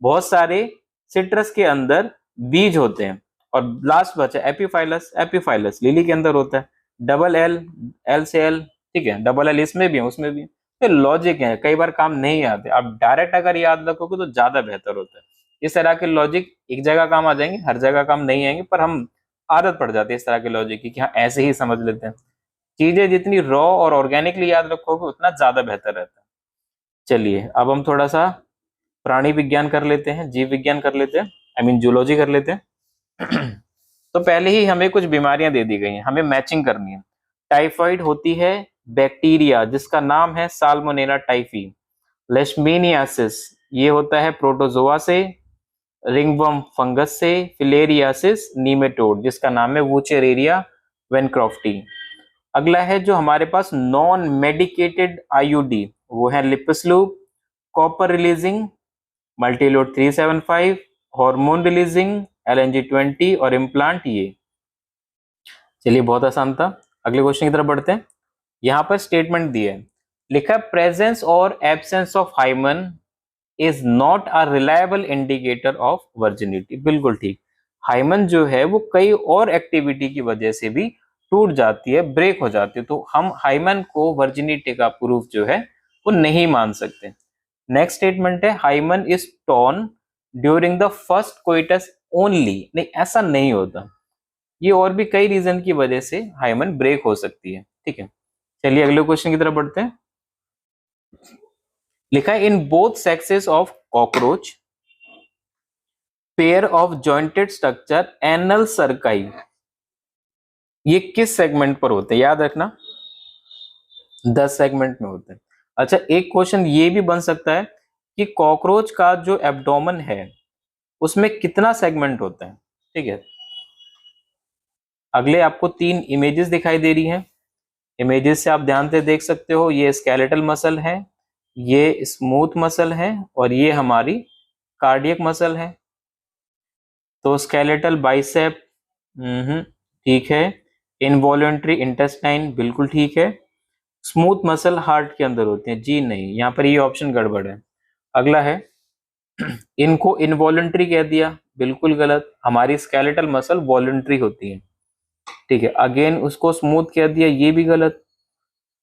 S1: बहुत सारे सिट्रस के अंदर बीज होते हैं। और लास्ट बचा एपीफाइलस, एपीफाइलस लिली के अंदर होता है। डबल एल, एल से एल, ठीक है, डबल एल इसमें भी है उसमें भी है। तो लॉजिक है, कई बार काम नहीं आते, आप डायरेक्ट अगर याद रखोगे तो ज्यादा बेहतर होता है। इस तरह के लॉजिक एक जगह काम आ जाएंगे, हर जगह काम नहीं आएंगे, पर हम आदत पड़ जाती है इस तरह के लॉजिक की कि हाँ ऐसे ही समझ लेते हैं। चीजें जितनी रॉ और ऑर्गेनिकली याद रखोगे उतना ज्यादा बेहतर रहता है। चलिए अब हम थोड़ा सा प्राणी विज्ञान कर लेते हैं, जीव विज्ञान कर लेते हैं, आई मीन जूलॉजी कर लेते हैं। तो पहले ही हमें कुछ बीमारियां दे दी गई हैं, हमें मैचिंग करनी है। टाइफाइड होती है बैक्टीरिया जिसका नाम है साल्मोनेला टाइफी। लेशमेनियासिस ये होता है प्रोटोजोआ से। रिंगवर्म फंगस से। फिलेरियासिस नीमेटोड जिसका नाम है वुचेरेरिया वेनक्रॉफ्टी। अगला है जो हमारे पास नॉन मेडिकेटेड आईयूडी, वो है Lippes loop, copper releasing, multiload 375, hormone releasing, LNG-20 और इम्प्लांट ये। चलिए बहुत आसान था। अगले क्वेश्चन की तरफ बढ़ते हैं। यहाँ पर स्टेटमेंट दिया है, लिखा प्रेजेंस और absence of hymen is not a reliable indicator of virginity. बिल्कुल ठीक, हाइमन जो है वो कई और एक्टिविटी की वजह से भी टूट जाती है, ब्रेक हो जाती है, तो हम हाइमन को वर्जिनिटी का प्रूफ जो है वो नहीं मान सकते। नेक्स्ट स्टेटमेंट है hymen is torn during the first coitus only. नहीं, ऐसा नहीं होता, ये और भी कई रीजन की वजह से हाइमन ब्रेक हो सकती है। ठीक है, चलिए अगले क्वेश्चन की तरफ बढ़ते हैं। लिखा है in both sexes of cockroach pair of jointed structure anal cerci, ये किस सेगमेंट पर होते हैं, याद रखना 10 सेगमेंट में होते हैं। अच्छा, एक क्वेश्चन ये भी बन सकता है कि कॉकरोच का जो एब्डोमेन है उसमें कितना सेगमेंट होता है। ठीक है, अगले आपको 3 इमेजेस दिखाई दे रही हैं। इमेजेस से आप ध्यान से देख सकते हो, ये स्केलेटल मसल है, ये स्मूथ मसल है, और ये हमारी कार्डियक मसल है। तो स्केलेटल बाइसेप ठीक है, इनवॉलेंट्री इंटेस्टाइन बिल्कुल ठीक है, स्मूथ मसल हार्ट के अंदर होते हैं जी नहीं, यहाँ पर ये ऑप्शन गड़बड़ है। अगला है इनको इनवॉलेंट्री कह दिया, बिल्कुल गलत, हमारी स्केलेटल मसल वॉलेंट्री होती है। ठीक है, अगेन उसको स्मूथ कह दिया, ये भी गलत।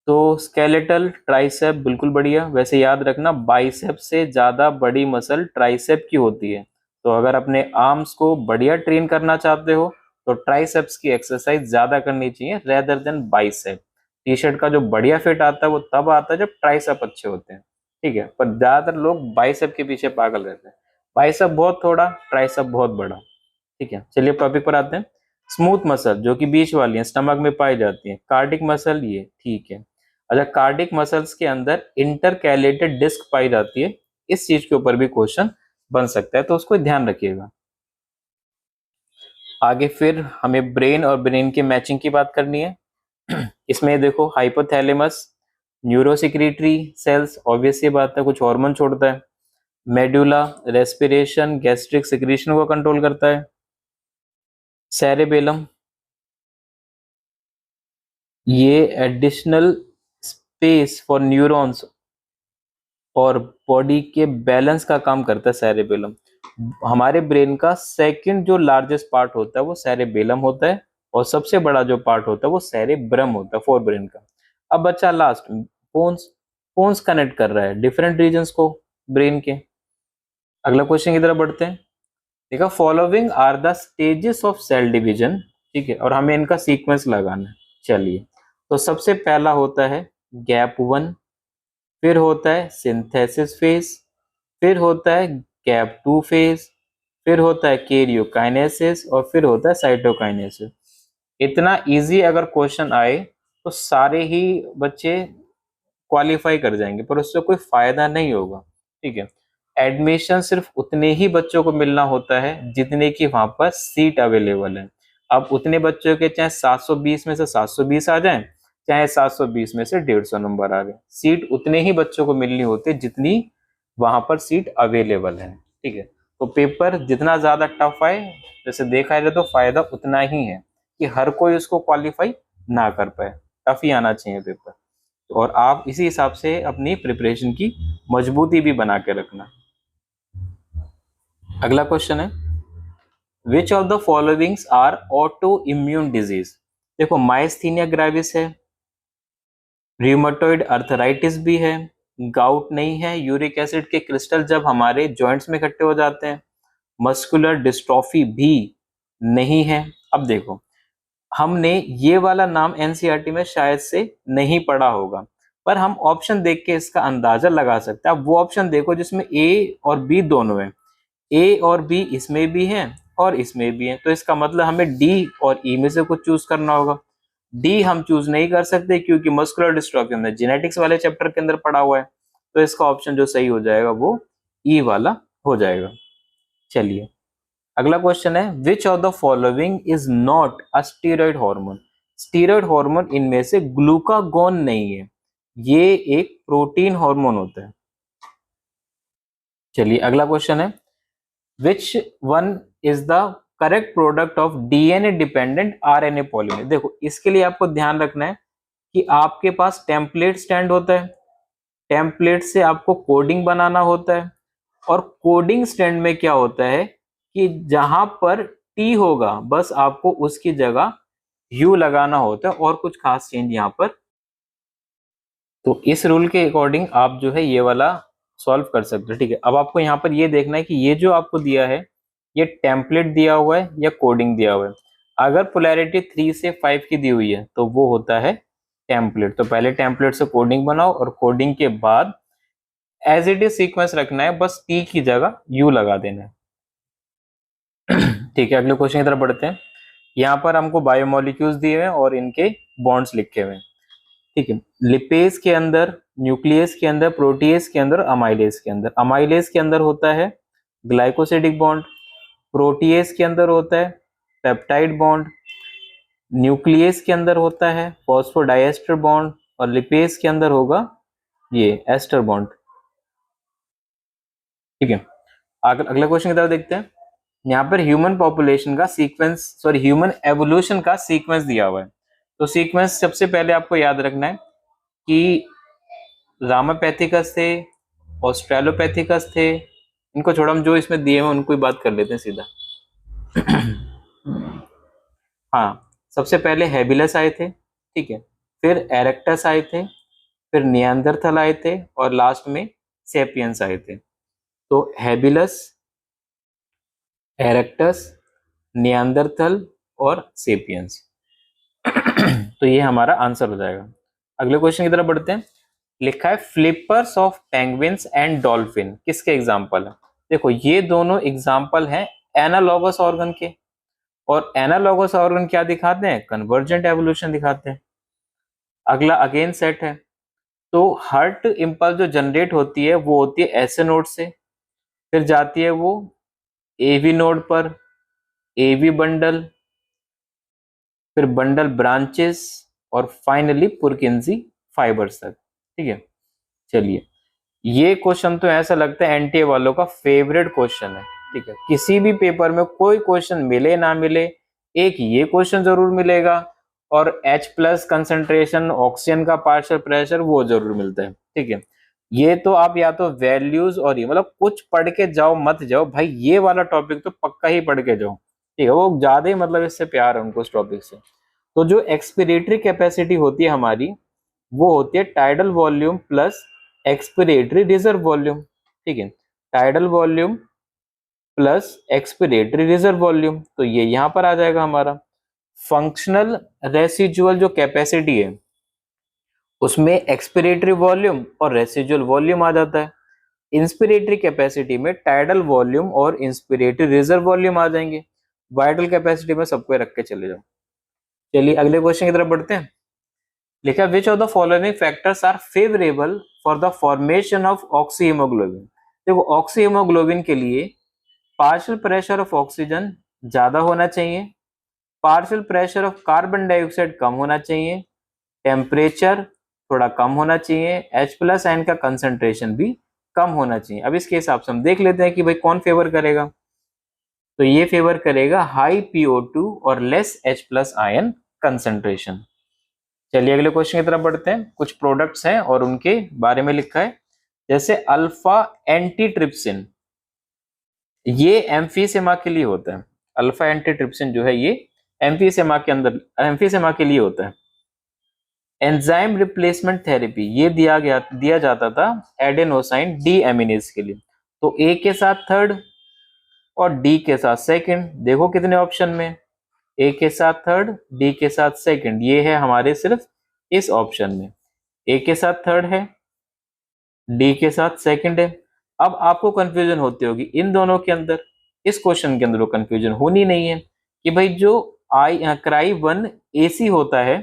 S1: तो स्केलेटल ट्राइसेप बिल्कुल बढ़िया। वैसे याद रखना बाइसेप से ज्यादा बड़ी मसल ट्राइसेप की होती है, तो अगर अपने आर्म्स को बढ़िया ट्रेन करना चाहते हो तो ट्राइसेप्स की एक्सरसाइज ज्यादा करनी चाहिए rather than bicep. T shirt का जो बढ़िया फिट आता है वो तब आता है जब ट्राइसेप अच्छे होते हैं। ठीक है, पर ज्यादातर लोग बाइसेप के पीछे पागल रहते हैं, बाइसेप बहुत थोड़ा, ट्राइसेप बहुत बड़ा। ठीक है, चलिए टॉपिक पर आते हैं। स्मूथ मसल जो कि बीच वाली है, स्टमक में पाई जाती है, कार्डिक मसल ये ठीक है। अच्छा, कार्डिक मसल्स के अंदर इंटरकैलेटेड डिस्क पाई जाती है, इस चीज के ऊपर भी क्वेश्चन बन सकता है, तो उसको ध्यान रखिएगा। आगे फिर हमें ब्रेन और ब्रेन की मैचिंग की बात करनी है। इसमें देखो हाइपोथैलेमस न्यूरोसिक्रीटरी सेल्स, ऑब्वियस ये बात है कुछ हार्मोन छोड़ता है। मेडुला रेस्पिरेशन गैस्ट्रिक सिक्रीशन को कंट्रोल करता है। सेरेबेलम ये एडिशनल स्पेस फॉर न्यूरॉन्स और बॉडी के बैलेंस का काम करता है सेरेबेलम। हमारे ब्रेन का सेकंड जो लार्जेस्ट पार्ट होता है वो सेरेबेलम होता है, और सबसे बड़ा जो पार्ट होता है वो सेरेब्रम होता है फोर ब्रेन का। अब बच्चा लास्ट पोन्स, पोन्स कनेक्ट कर रहा है डिफरेंट रीजन्स को ब्रेन के। अगला क्वेश्चन की तरफ बढ़ते हैं। देखा following are the stages of cell division, ठीक है, और हमें इनका सीक्वेंस लगाना है। चलिए, तो सबसे पहला होता है गैप 1, फिर होता है सिंथेसिस फेज, फिर होता है गैप 2 फेज, फिर होता है कैरियोकाइनेसिस, और फिर होता है साइटोकाइनेसिस। इतना इजी अगर क्वेश्चन आए तो सारे ही बच्चे क्वालिफाई कर जाएंगे, पर उससे कोई फायदा नहीं होगा। ठीक है, एडमिशन सिर्फ उतने ही बच्चों को मिलना होता है जितने की वहां पर सीट अवेलेबल है। अब उतने बच्चों के चाहे 720 में से 720 आ जाएं, चाहे 720 में से 150 नंबर आ गए, सीट उतने ही बच्चों को मिलनी होती है जितनी वहां पर सीट अवेलेबल है। ठीक है, तो पेपर जितना ज्यादा टफ आए, जैसे देखा जाए तो फायदा उतना ही है कि हर कोई उसको क्वालिफाई ना कर पाए, टफ ही आना चाहिए पेपर। और आप इसी हिसाब से अपनी प्रिपरेशन की मजबूती भी बना के रखना। अगला क्वेश्चन है which of the followings are autoimmune disease. देखो माइस्थीनिया ग्रेविस है, रियूमेटॉइड अर्थराइटिस भी है, गाउट नहीं है, यूरिक एसिड के क्रिस्टल जब हमारे जॉइंट्स में इकट्ठे हो जाते हैं, मस्कुलर डिस्ट्रॉफी भी नहीं है। अब देखो हमने ये वाला नाम एनसीईआरटी में शायद से नहीं पढ़ा होगा, पर हम ऑप्शन देख के इसका अंदाजा लगा सकते हैं। आप वो ऑप्शन देखो जिसमें ए और बी दोनों है, ए और बी इसमें भी है और इसमें भी है, तो इसका मतलब हमें डी और ई में से कुछ चूज करना होगा। डी हम चूज नहीं कर सकते क्योंकि मस्कुलर डिस्ट्रॉफी हमने जेनेटिक्स वाले चैप्टर के अंदर पढ़ा हुआ है, तो इसका ऑप्शन जो सही हो जाएगा वो ई वाला हो जाएगा। चलिए, अगला क्वेश्चन है which of the following is not a steroid hormone. Steroid hormone इनमें से ग्लूकागोन नहीं है, ये एक प्रोटीन हार्मोन होता है। चलिए, अगला क्वेश्चन है which one is the correct product of DNA dependent RNA polymerase. देखो इसके लिए आपको ध्यान रखना है कि आपके पास टेम्पलेट स्टैंड होता है, टेम्पलेट से आपको कोडिंग बनाना होता है, और कोडिंग स्टैंड में क्या होता है कि जहां पर टी होगा बस आपको उसकी जगह यू लगाना होता है, और कुछ खास चेंज यहाँ पर। तो इस रूल के अकॉर्डिंग आप जो है ये वाला सॉल्व कर सकते हो। ठीक है, अब आपको यहाँ पर ये देखना है कि ये जो आपको दिया है ये टेम्पलेट दिया हुआ है या कोडिंग दिया हुआ है। अगर पोलैरिटी 3 से 5 की दी हुई है तो वो होता है टेम्पलेट, तो पहले टेम्पलेट से कोडिंग बनाओ और कोडिंग के बाद एज इट इज सीक्वेंस रखना है, बस टी की जगह यू लगा देना है। ठीक है, अगले क्वेश्चन की तरफ बढ़ते हैं। यहाँ पर हमको बायोमोलिक्यूल्स दिए हुए हैं और इनके बॉन्ड्स लिखे हुए हैं। ठीक है, लिपेज के अंदर, न्यूक्लियस के अंदर, प्रोटीएज के अंदर, अमाइलेज के अंदर। अमाइलेज के अंदर होता है ग्लाइकोसिडिक बॉन्ड, प्रोटीएज के अंदर होता है पेप्टाइड बॉन्ड, न्यूक्लियस के अंदर होता है फॉस्फोडाइएस्टर बॉन्ड, और लिपेज के अंदर होगा ये एस्टर बॉन्ड। ठीक है, अगला क्वेश्चन की तरफ देखते हैं। यहाँ पर ह्यूमन पॉपुलेशन का सीक्वेंस, सॉरी ह्यूमन एवोल्यूशन का सीक्वेंस दिया हुआ है। तो सीक्वेंस सबसे पहले आपको याद रखना है कि रामापैथिकस थे, ऑस्ट्रेलोपैथिकस थे, इनको छोड़ हम जो इसमें दिए हैं उनको ही बात कर लेते हैं सीधा। हाँ, सबसे पहले हैबिलस आए थे, ठीक है, फिर एरेक्टस आए थे, फिर नियांदरथल आए थे, और लास्ट में सेपियंस आए थे। तो हैबिलस, एरेक्टस, नियांदरथल और सेपियंस। तो ये हमारा आंसर हो जाएगा। अगले क्वेश्चन की तरफ बढ़ते हैं। लिखा है flippers of penguins and dolphin किसके एग्जाम्पल है? देखो ये दोनों एग्जाम्पल हैं एनालॉगस ऑर्गन के, और एनालॉगस ऑर्गन क्या दिखाते हैं? कन्वर्जेंट एवोल्यूशन दिखाते हैं। अगला अगेन सेट है, तो हार्ट इंपल्स जो जनरेट होती है वो होती है एसए नोड से, फिर जाती है वो एवी नोड पर, एवी बंडल, फिर बंडल ब्रांचेस, और फाइनली पुरकिंसी फाइबर्स तक। ठीक है, चलिए ये क्वेश्चन तो ऐसा लगता है एनटीए वालों का फेवरेट क्वेश्चन है। ठीक है, किसी भी पेपर में कोई क्वेश्चन मिले ना मिले, एक ये क्वेश्चन जरूर मिलेगा, और H प्लस कंसेंट्रेशन, ऑक्सीजन का पार्शियल प्रेशर वो जरूर मिलता है। ठीक है, ये तो आप या तो वैल्यूज और ये मतलब कुछ पढ़ के जाओ मत जाओ भाई, ये वाला टॉपिक तो पक्का ही पढ़ के जाओ। ठीक है, वो ज्यादा ही मतलब इससे प्यार है उनको इस टॉपिक से। तो जो एक्सपिरेटरी कैपेसिटी होती है हमारी, वो होती है tidal volume plus expiratory reserve volume. ठीक है, tidal volume plus expiratory reserve volume, तो ये यहां पर आ जाएगा हमारा। फंक्शनल रेसिजुअल जो कैपेसिटी है उसमें एक्सपिरेटरी वॉल्यूम और रेसिजुअल वॉल्यूम आ जाता है। इंस्पिरेटरी कैपेसिटी में टाइडल वॉल्यूम और इंस्पिरेटरी रिजर्व वॉल्यूम आ जाएंगे। वाइटल कैपेसिटी में सबको रख के चले जाओ। चलिए अगले क्वेश्चन की तरफ बढ़ते हैं। लिखा which of the following factors are favourable for the formation of oxyhaemoglobin. देखो ऑक्सीहीमोग्लोबिन के लिए पार्शियल प्रेशर ऑफ ऑक्सीजन ज्यादा होना चाहिए, partial pressure of carbon dioxide कम होना चाहिए, टेम्परेचर थोड़ा कम होना चाहिए, H प्लस आयन का कंसंट्रेशन भी कम होना चाहिए। अब इसके हिसाब से हम देख लेते हैं कि भाई कौन फेवर करेगा। तो ये फेवर करेगा हाई PO2 और less H plus ion concentration. चलिए अगले क्वेश्चन की तरफ बढ़ते हैं। कुछ प्रोडक्ट्स हैं और उनके बारे में लिखा है, जैसे अल्फा एंटीट्रिप्सिन, ये एम्फीसेमा के लिए होता है। अल्फा एंटीट्रिप्सिन जो है ये एम्फीसेमा के अंदर, एम्फीसेमा के लिए होता है। एंजाइम रिप्लेसमेंट थेरेपी ये दिया जाता था एडेनोसाइन डी एमिनेज के लिए। तो ए के साथ थर्ड और डी के साथ सेकंड, देखो कितने ऑप्शन में, ए के साथ थर्ड, डी के साथ सेकंड, ये है हमारे सिर्फ इस ऑप्शन में। ए के साथ थर्ड है, डी के साथ सेकंड है। अब आपको कंफ्यूजन होती होगी इन दोनों के अंदर, इस क्वेश्चन के अंदर वो कंफ्यूजन होनी नहीं है कि भाई जो आई क्राई वन एसी होता है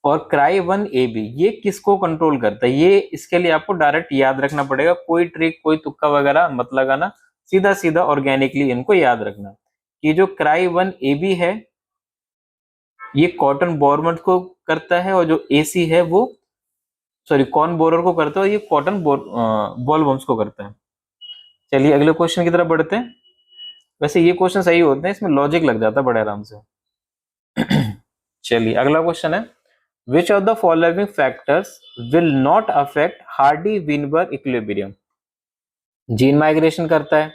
S1: और क्राई वन ए बी, ये किसको कंट्रोल करता है, ये इसके लिए आपको डायरेक्ट याद रखना पड़ेगा, कोई ट्रिक कोई तुक्का वगैरह मत लगाना, सीधा सीधा ऑर्गेनिकली इनको याद रखना कि जो क्राई वन ए बी है ये कॉटन बोरमट को करता है, और जो एसी है वो, सॉरी कॉर्न बोरर को करता है, और ये कॉटन बॉलवर्म्स को करता है। चलिए अगले क्वेश्चन की तरफ बढ़ते हैं। वैसे ये क्वेश्चन सही होते हैं, इसमें लॉजिक लग जाता है बड़े आराम से। चलिए अगला क्वेश्चन है, which of the following factors will not affect Hardy Weinberg equilibrium. Gene migration करता है।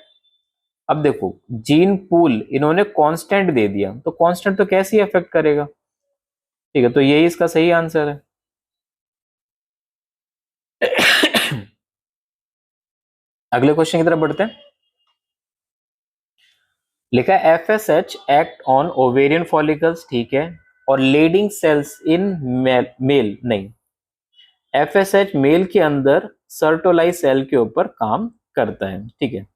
S1: अब देखो जीन पूल इन्होंने कांस्टेंट दे दिया, तो कांस्टेंट तो कैसे अफेक्ट करेगा? ठीक है, तो यही इसका सही आंसर है। अगले क्वेश्चन की तरफ बढ़ते हैं। लिखा है FSH act on ovarian follicles, ठीक है, और लीडिंग सेल्स इन मेल नहीं, FSH मेल के अंदर सर्टोलाइज सेल के ऊपर काम करता है, ठीक है,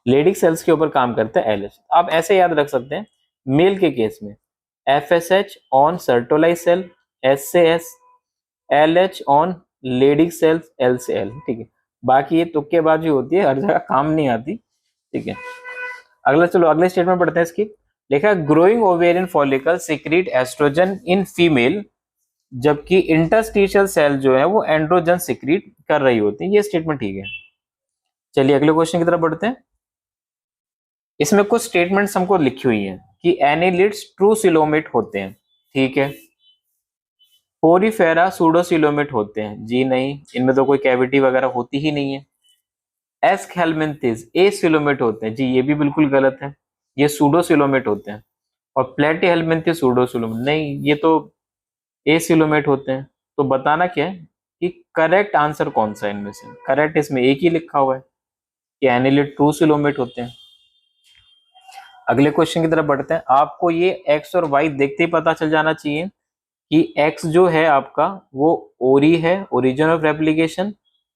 S1: लीडिंग सेल्स के ऊपर काम करता है LH। आप ऐसे याद रख सकते हैं मेल के केस में FSH on Sertoli's cell SCS, LH on Leydig cells LCL, ठीक है। बाकी ये तुक्केबाजी होती है, हर जगह काम नहीं आती, ठीक है। अगला चलो अगले स्टेटमेंट पढ़ते हैं इसकी। लिखा है growing ovarian follicle secrete oestrogen in female, जबकि इंटरस्टिशियल सेल जो है वो एंड्रोजन सिक्रीट कर रही होती है। ये स्टेटमेंट ठीक है। चलिए अगले क्वेश्चन की तरफ बढ़ते हैं। इसमें कुछ स्टेटमेंट्स हमको लिखी हुई हैं कि एनिलिड्स ट्रू सिलोमेट होते हैं, ठीक है, पोरीफेरा सूडोसिलोमेट होते हैं, जी नहीं, इनमें तो कोई कैविटी वगैरह होती ही नहीं है। एस्कहेलमिंथिस एसिलोमेट होते हैं, जी ये भी बिल्कुल गलत है, ये सूडोसिलोमेट होते हैं। और प्लेटीहेलमिंथिस सूडोसिलोमेट नहीं, ये तो एसिलोमेट होते हैं। तो बताना क्या है कि करेक्ट आंसर कौन सा है इनमें से। करेक्ट इसमें एक ही लिखा हुआ है कि एनिलिड ट्रू सिलोमेट होते हैं। अगले क्वेश्चन की तरफ बढ़ते हैं। आपको ये एक्स और वाई देखते ही पता चल जाना चाहिए कि एक्स जो है आपका वो ओरी है, ओरिजिन ऑफ रेप्लिकेशन,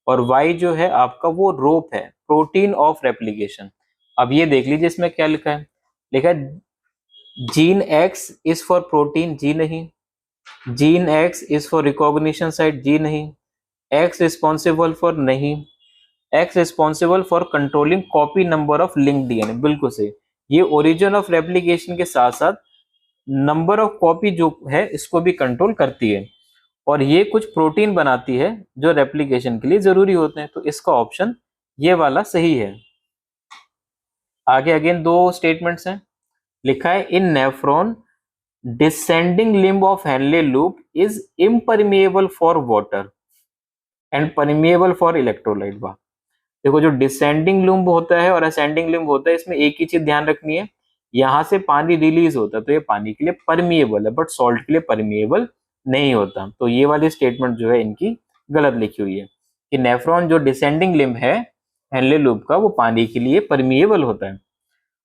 S1: और वाई जो है आपका वो रोप है, प्रोटीन ऑफ रेप्लिकेशन। अब ये देख लीजिए इसमें क्या लिखा है। लिखा है gene X is for protein, जी नहीं, gene X is for recognition site, जी नहीं, एक्स रिस्पॉन्सिबल फॉर नहीं, X responsible for controlling copy number of link DNA, बिल्कुल सही। ये ओरिजिन ऑफ रेप्लिकेशन के साथ साथ नंबर ऑफ कॉपी जो है इसको भी कंट्रोल करती है, और ये कुछ प्रोटीन बनाती है जो रेप्लिकेशन के लिए जरूरी होते हैं। तो इसका ऑप्शन ये वाला सही है। आगे अगेन दो स्टेटमेंट्स हैं। लिखा है in nephron descending limb of Henle loop is impermeable for water and permeable for electrolyte. वाह, देखो जो डिसेंडिंग लिम्ब होता है और असेंडिंग लिम्ब होता है, इसमें एक ही चीज ध्यान रखनी है, यहाँ से पानी रिलीज होता है तो ये पानी के लिए परमिएबल है, बट सॉल्ट के लिए परमिएबल नहीं होता। तो ये वाली स्टेटमेंट जो है इनकी गलत लिखी हुई है कि नेफ्रॉन जो डिसेंडिंग लिम्ब है हेनले लूप का, वो पानी के लिए परमिएबल होता है।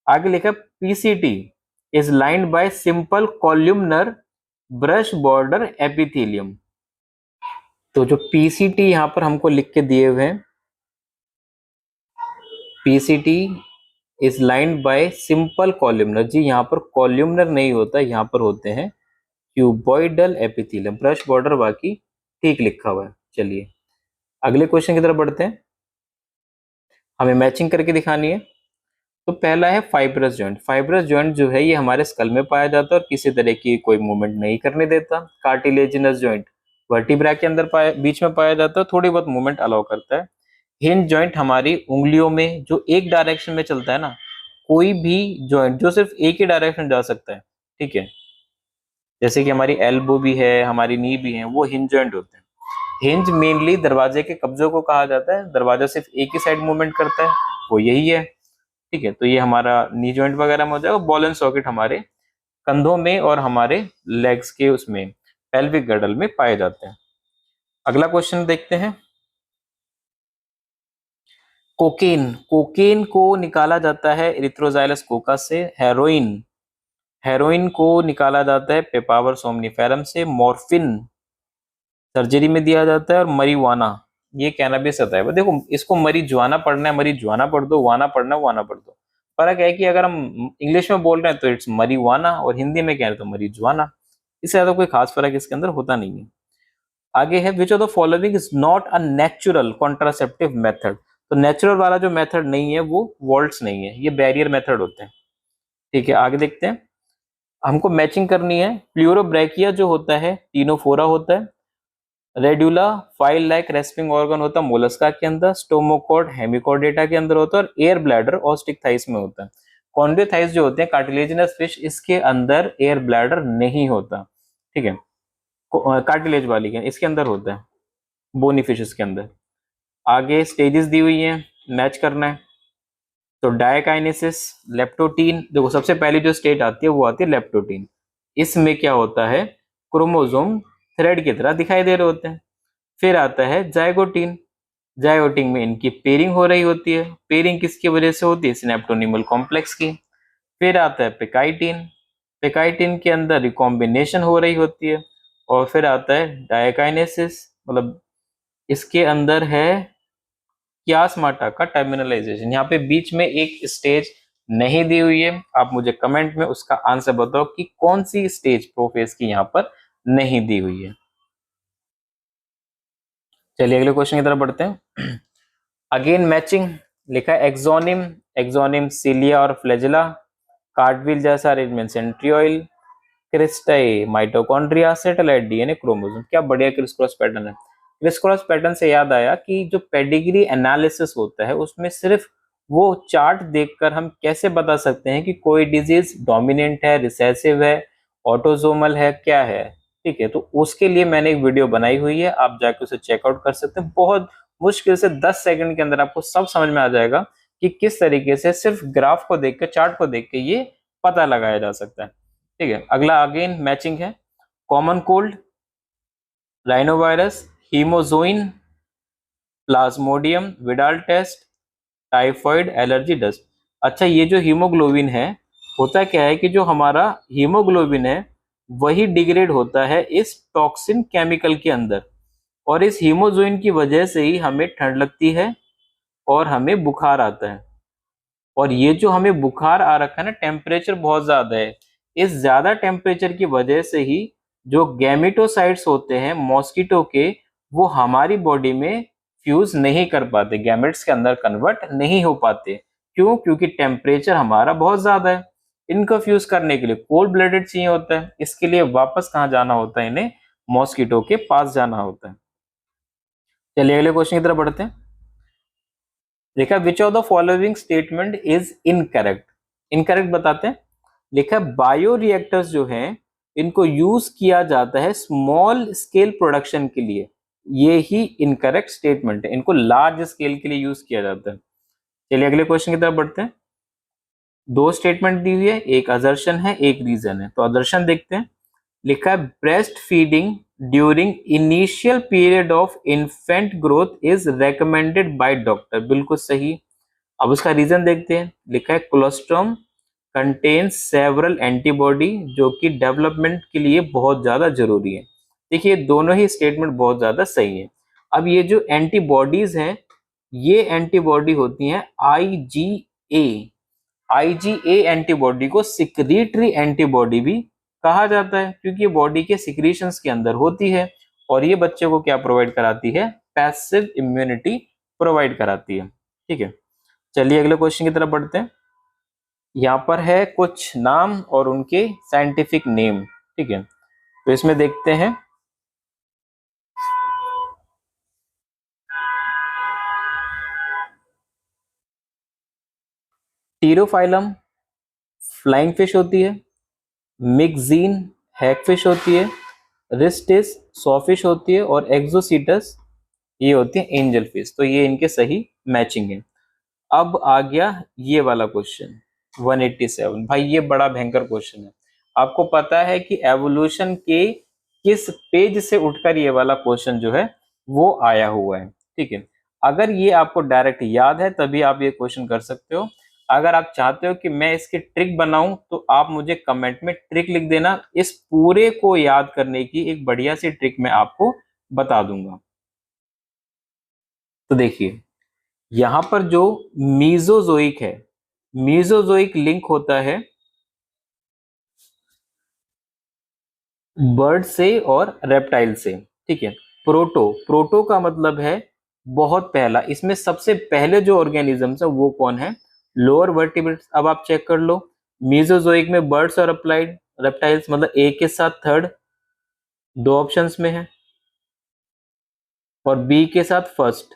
S1: आगे लिखा PCT is lined by simple columnar brush border epithelium. तो जो पीसीटी यहाँ पर हमको लिख के दिए हुए हैं, PCT is lined by simple columnar, जी यहाँ पर कॉल्यूमनर नहीं होता, यहाँ पर होते हैं क्यूबॉइडल एपिथेलियम। ब्रश बॉर्डर बाकी ठीक लिखा हुआ है। चलिए अगले क्वेश्चन की तरफ बढ़ते हैं, हमें मैचिंग करके दिखानी है। तो पहला है फाइब्रस जॉइंट। फाइब्रस जॉइंट जो है ये हमारे स्कल में पाया जाता है और किसी तरह की कोई मूवमेंट नहीं करने देता। कार्टिलेजिनस जॉइंट वर्टिब्रा के अंदर बीच में पाया जाता है, थोड़ी बहुत मूवमेंट अलाउ करता है। हिंज जॉइंट हमारी उंगलियों में जो एक डायरेक्शन में चलता है ना, कोई भी जॉइंट जो सिर्फ एक ही डायरेक्शन जा सकता है, ठीक है, जैसे कि हमारी एल्बो भी है, हमारी नी भी है, वो हिंज जॉइंट होते हैं। हिंज मेनली दरवाजे के कब्जों को कहा जाता है, दरवाजा सिर्फ एक ही साइड मूवमेंट करता है, वो यही है, ठीक है। तो ये हमारा नी जॉइंट वगैरह में हो जाएगा। बॉल एंड सॉकेट हमारे कंधों में और हमारे लेग्स के उसमें पेल्विक गर्डल में पाए जाते हैं। अगला क्वेश्चन देखते हैं। कोकेन, कोकेन को निकाला जाता है इरिथ्रोजाइलस कोकस से। हेरोइन, हेरोइन को निकाला जाता है पेपावर सोमनिफेरम से। मॉर्फिन सर्जरी में दिया जाता है। और मरीवाना ये कैनबिस होता है। देखो इसको मरीजुआना पढ़ना है, मरीजुआना पढ़ दो, वाना पढ़ना है, वाना पढ़ दो। फर्क है कि अगर हम इंग्लिश में बोल रहे हैं तो इट्स मरीवाना, और हिंदी में कह रहे हैं तो मरीजुआना। इससे ज्यादा कोई खास फर्क इसके अंदर होता नहीं है। आगे है which of the following is not a natural contraceptive method. तो नेचुरल वाला जो मेथड नहीं है वो वॉल्ट्स नहीं है, ये बैरियर मेथड होते हैं, ठीक है। आगे देखते हैं, हमको मैचिंग करनी है। प्लूरोब्रैकिया जो होता है टीनोफोरा होता है। Radula file like respiring organ होता है मोलस्का के अंदर। स्टोमोकॉड हेमिकॉर्डेटा के अंदर होता है। और एयर ब्लैडर ऑस्टिक थाइस में होता है। कॉन्ड्रियोथाइस जो होते हैं कार्टिलेजिनस फिश, इसके अंदर एयर ब्लैडर नहीं होता, ठीक है। कार्टिलेज वाली के इसके अंदर होता है, बोनी फिशेस के अंदर। आगे स्टेजेस दी हुई है, मैच करना है। तो डायकाइनेसिस, लेप्टोटीन, देखो सबसे पहली जो स्टेट आती है वो आती है लेप्टोटीन। इसमें क्या होता है, क्रोमोसोम थ्रेड की तरह दिखाई दे रहे होते हैं। फिर आता है जाइगोटीन, जाइगोटीन में इनकी पेयरिंग हो रही होती है। पेयरिंग किसकी वजह से होती है, सिनेप्टोनिमल कॉम्प्लेक्स की। फिर आता है पिकाइटिन, पिकाइटिन के अंदर रिकॉम्बिनेशन हो रही होती है, और फिर आता है डायकाइनेसिस, मतलब इसके अंदर है कियास्माटा का टर्मिनलाइजेशन। यहाँ पे बीच में एक स्टेज नहीं दी हुई है, आप मुझे कमेंट में उसका आंसर बताओ कि कौन सी स्टेज प्रोफेज की यहाँ पर नहीं दी हुई है। चलिए अगले क्वेश्चन की तरफ बढ़ते हैं। अगेन मैचिंग, लिखा है एक्सोनिम, एक्सोनिम सीलिया और फ्लैजिला, कार्डविल जैसा arrangement centriole, cristae mitochondria, satellite DNA chromosome. क्या बढ़िया क्रिस क्रॉस पैटर्न है। क्रिस क्रॉस पैटर्न से याद आया कि जो पेडिग्री एनालिसिस होता है उसमें सिर्फ वो चार्ट देखकर हम कैसे बता सकते हैं कि कोई डिजीज डोमिनेंट है, रिसेसिव है, ऑटोसोमल है, क्या है। ठीक है, तो उसके लिए मैंने एक वीडियो बनाई हुई है, आप जाके उसे चेकआउट कर सकते हैं। बहुत मुश्किल से 10 सेकंड के अंदर आपको सब समझ में आ जाएगा कि किस तरीके से सिर्फ ग्राफ को देख के, चार्ट को देख के ये पता लगाया जा सकता है। ठीक है, अगला अगेन मैचिंग है, common cold, rhinovirus, haemozoin, plasmodium, Widal test, typhoid, allergy dust. अच्छा, ये जो हीमोग्लोबिन है, होता क्या है कि जो हमारा हीमोग्लोबिन है वही डिग्रेड होता है इस टॉक्सिन केमिकल के अंदर, और इस हीमोजोइन की वजह से ही हमें ठंड लगती है और हमें बुखार आता है। और ये जो हमें बुखार आ रखा है ना, टेम्परेचर बहुत ज्यादा है, इस ज्यादा टेम्परेचर की वजह से ही जो गैमेटोसाइट्स होते हैं मॉस्किटो के, वो हमारी बॉडी में फ्यूज नहीं कर पाते, गैमेट्स के अंदर कन्वर्ट नहीं हो पाते। क्यों? क्योंकि टेम्परेचर हमारा बहुत ज्यादा है। इनको फ्यूज करने के लिए कोल्ड ब्लडेड चाहिए होता है, इसके लिए वापस कहाँ जाना होता है, इन्हें मॉस्किटो के पास जाना होता है। चलिए अगले क्वेश्चन की तरफ बढ़ते हैं। देखा, विच of the following statement is incorrect, incorrect बताते हैं। लिखा, बायो रिएक्टर्स जो हैं इनको यूज किया जाता है स्मॉल स्केल प्रोडक्शन के लिए, ये ही इनकरेक्ट स्टेटमेंट है, इनको लार्ज स्केल के लिए यूज किया जाता है। चलिए अगले क्वेश्चन की तरफ बढ़ते हैं। दो स्टेटमेंट दी हुई है, एक असर्शन है, एक रीजन है। तो असर्शन देखते हैं। लिखा है, breast feeding during initial period of infant growth is recommended by doctor, बिल्कुल सही। अब उसका रीजन देखते हैं। लिखा है, कोलोस्ट्रम कंटेन्स सेवरल एंटीबॉडी, जो कि डेवलपमेंट के लिए बहुत ज्यादा जरूरी है। देखिए दोनों ही स्टेटमेंट बहुत ज्यादा सही है। अब ये जो एंटीबॉडीज हैं, ये एंटीबॉडी होती हैं आईजीए, आईजीए एंटीबॉडी को सिक्रीटरी एंटीबॉडी भी कहा जाता है, क्योंकि ये बॉडी के सिक्रीशंस के अंदर होती है, और ये बच्चे को क्या प्रोवाइड कराती है, पैसिव इम्यूनिटी प्रोवाइड कराती है। ठीक है, चलिए अगले क्वेश्चन की तरफ बढ़ते हैं। यहाँ पर है कुछ नाम और उनके साइंटिफिक नेम। ठीक है, तो इसमें देखते हैं। टीरोफाइलम फ्लाइंग फिश होती है, मिक्जीन हैगफिश होती है, रिस्टिस सॉफिश होती है, और एक्सोसीटस ये होती है एंजल फिश। तो ये इनके सही मैचिंग है। अब आ गया ये वाला क्वेश्चन 187। भाई ये बड़ा भयंकर क्वेश्चन है। आपको पता है कि एवोल्यूशन के किस पेज से उठकर ये वाला क्वेश्चन जो है वो आया हुआ है। ठीक है, अगर ये आपको डायरेक्ट याद है तभी आप ये क्वेश्चन कर सकते हो। अगर आप चाहते हो कि मैं इसकी ट्रिक बनाऊं तो आप मुझे कमेंट में ट्रिक लिख देना, इस पूरे को याद करने की एक बढ़िया सी ट्रिक मैं आपको बता दूंगा। तो देखिए, यहां पर जो मीजोजोइक है, मीजोजोइक लिंक होता है बर्ड से और रेप्टाइल से। ठीक है, प्रोटो, प्रोटो का मतलब है बहुत पहला। इसमें सबसे पहले जो ऑर्गेनिजम्स है वो कौन है, लोअर वर्टिब्रेट्स। अब आप चेक कर लो, मीजोजोइक में बर्ड्स और अप्लाइड रेप्टाइल्स, मतलब ए के साथ थर्ड दो ऑप्शंस में है, और बी के साथ फर्स्ट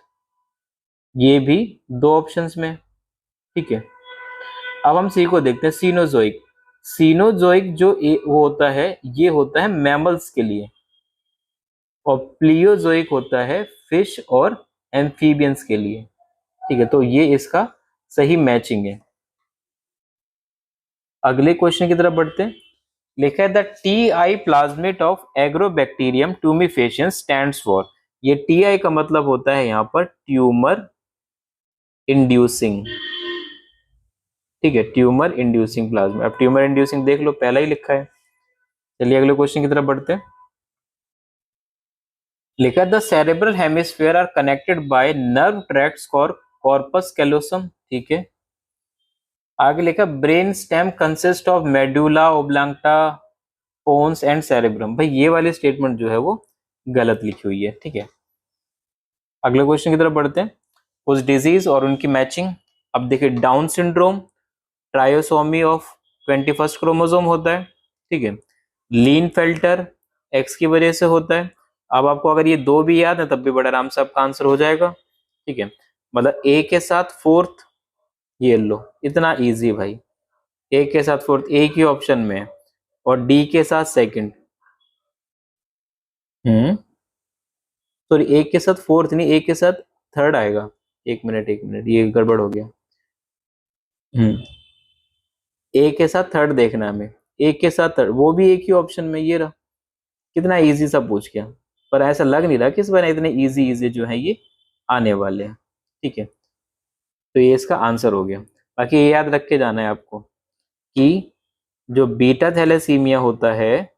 S1: ये भी दो ऑप्शंस में है। ठीक है, अब हम सी को देखते हैं, सीनोजोइक। सीनोजोइक जो वो होता है, ये होता है मैमल्स के लिए, और प्लियोजोइक होता है फिश और एम्फीबियंस के लिए। ठीक है, तो ये इसका सही मैचिंग है। अगले क्वेश्चन की तरफ बढ़ते हैं। लिखा है, the T I plasmid of agrobacterium tumefaciens stands for. ये टी आई का मतलब होता है यहाँ पर ट्यूमर इंड्यूसिंग। ठीक है, ट्यूमर इंड्यूसिंग प्लाज्मा। अब ट्यूमर इंड्यूसिंग देख लो, पहला ही लिखा है। चलिए अगले क्वेश्चन की तरफ बढ़ते हैं। लिखा the cerebral hemisphere are connected by nerve tracts corpus callosum, ठीक है। आगे लिखा brain stem consist of medulla oblongata pons and cerebrum. भाई ये वाली स्टेटमेंट जो है वो गलत लिखी हुई है, ठीक है। अगले क्वेश्चन की तरफ बढ़ते हैं। उस डिजीज और उनकी मैचिंग। अब देखिए Down syndrome trisomy of 21st chromosome होता है, ठीक है। लीन फेल्टर एक्स की वजह से होता है। अब आपको अगर ये दो भी याद है तब भी बड़ा आराम से आपका आंसर हो जाएगा, ठीक है। मतलब ए के साथ फोर्थ, ये लो इतना इजी भाई। ए के साथ फोर्थ एक ही ऑप्शन में है, और डी के साथ सेकंड। सॉरी एक के साथ फोर्थ नहीं, एक के साथ थर्ड आएगा। एक मिनट ये गड़बड़ हो गया। हम्म एक के साथ थर्ड देखना है हमें। एक के साथ थर्ड वो भी एक ही ऑप्शन में, ये रहा। कितना इजी सा पूछ गया, पर ऐसा लग नहीं रहा कि इस बार इतने इजी इजी जो है ये आने वाले हैं, ठीक है। तो ये इसका आंसर हो गया। बाकी ये याद रख के जाना है आपको कि जो बीटा थैलेसीमिया होता है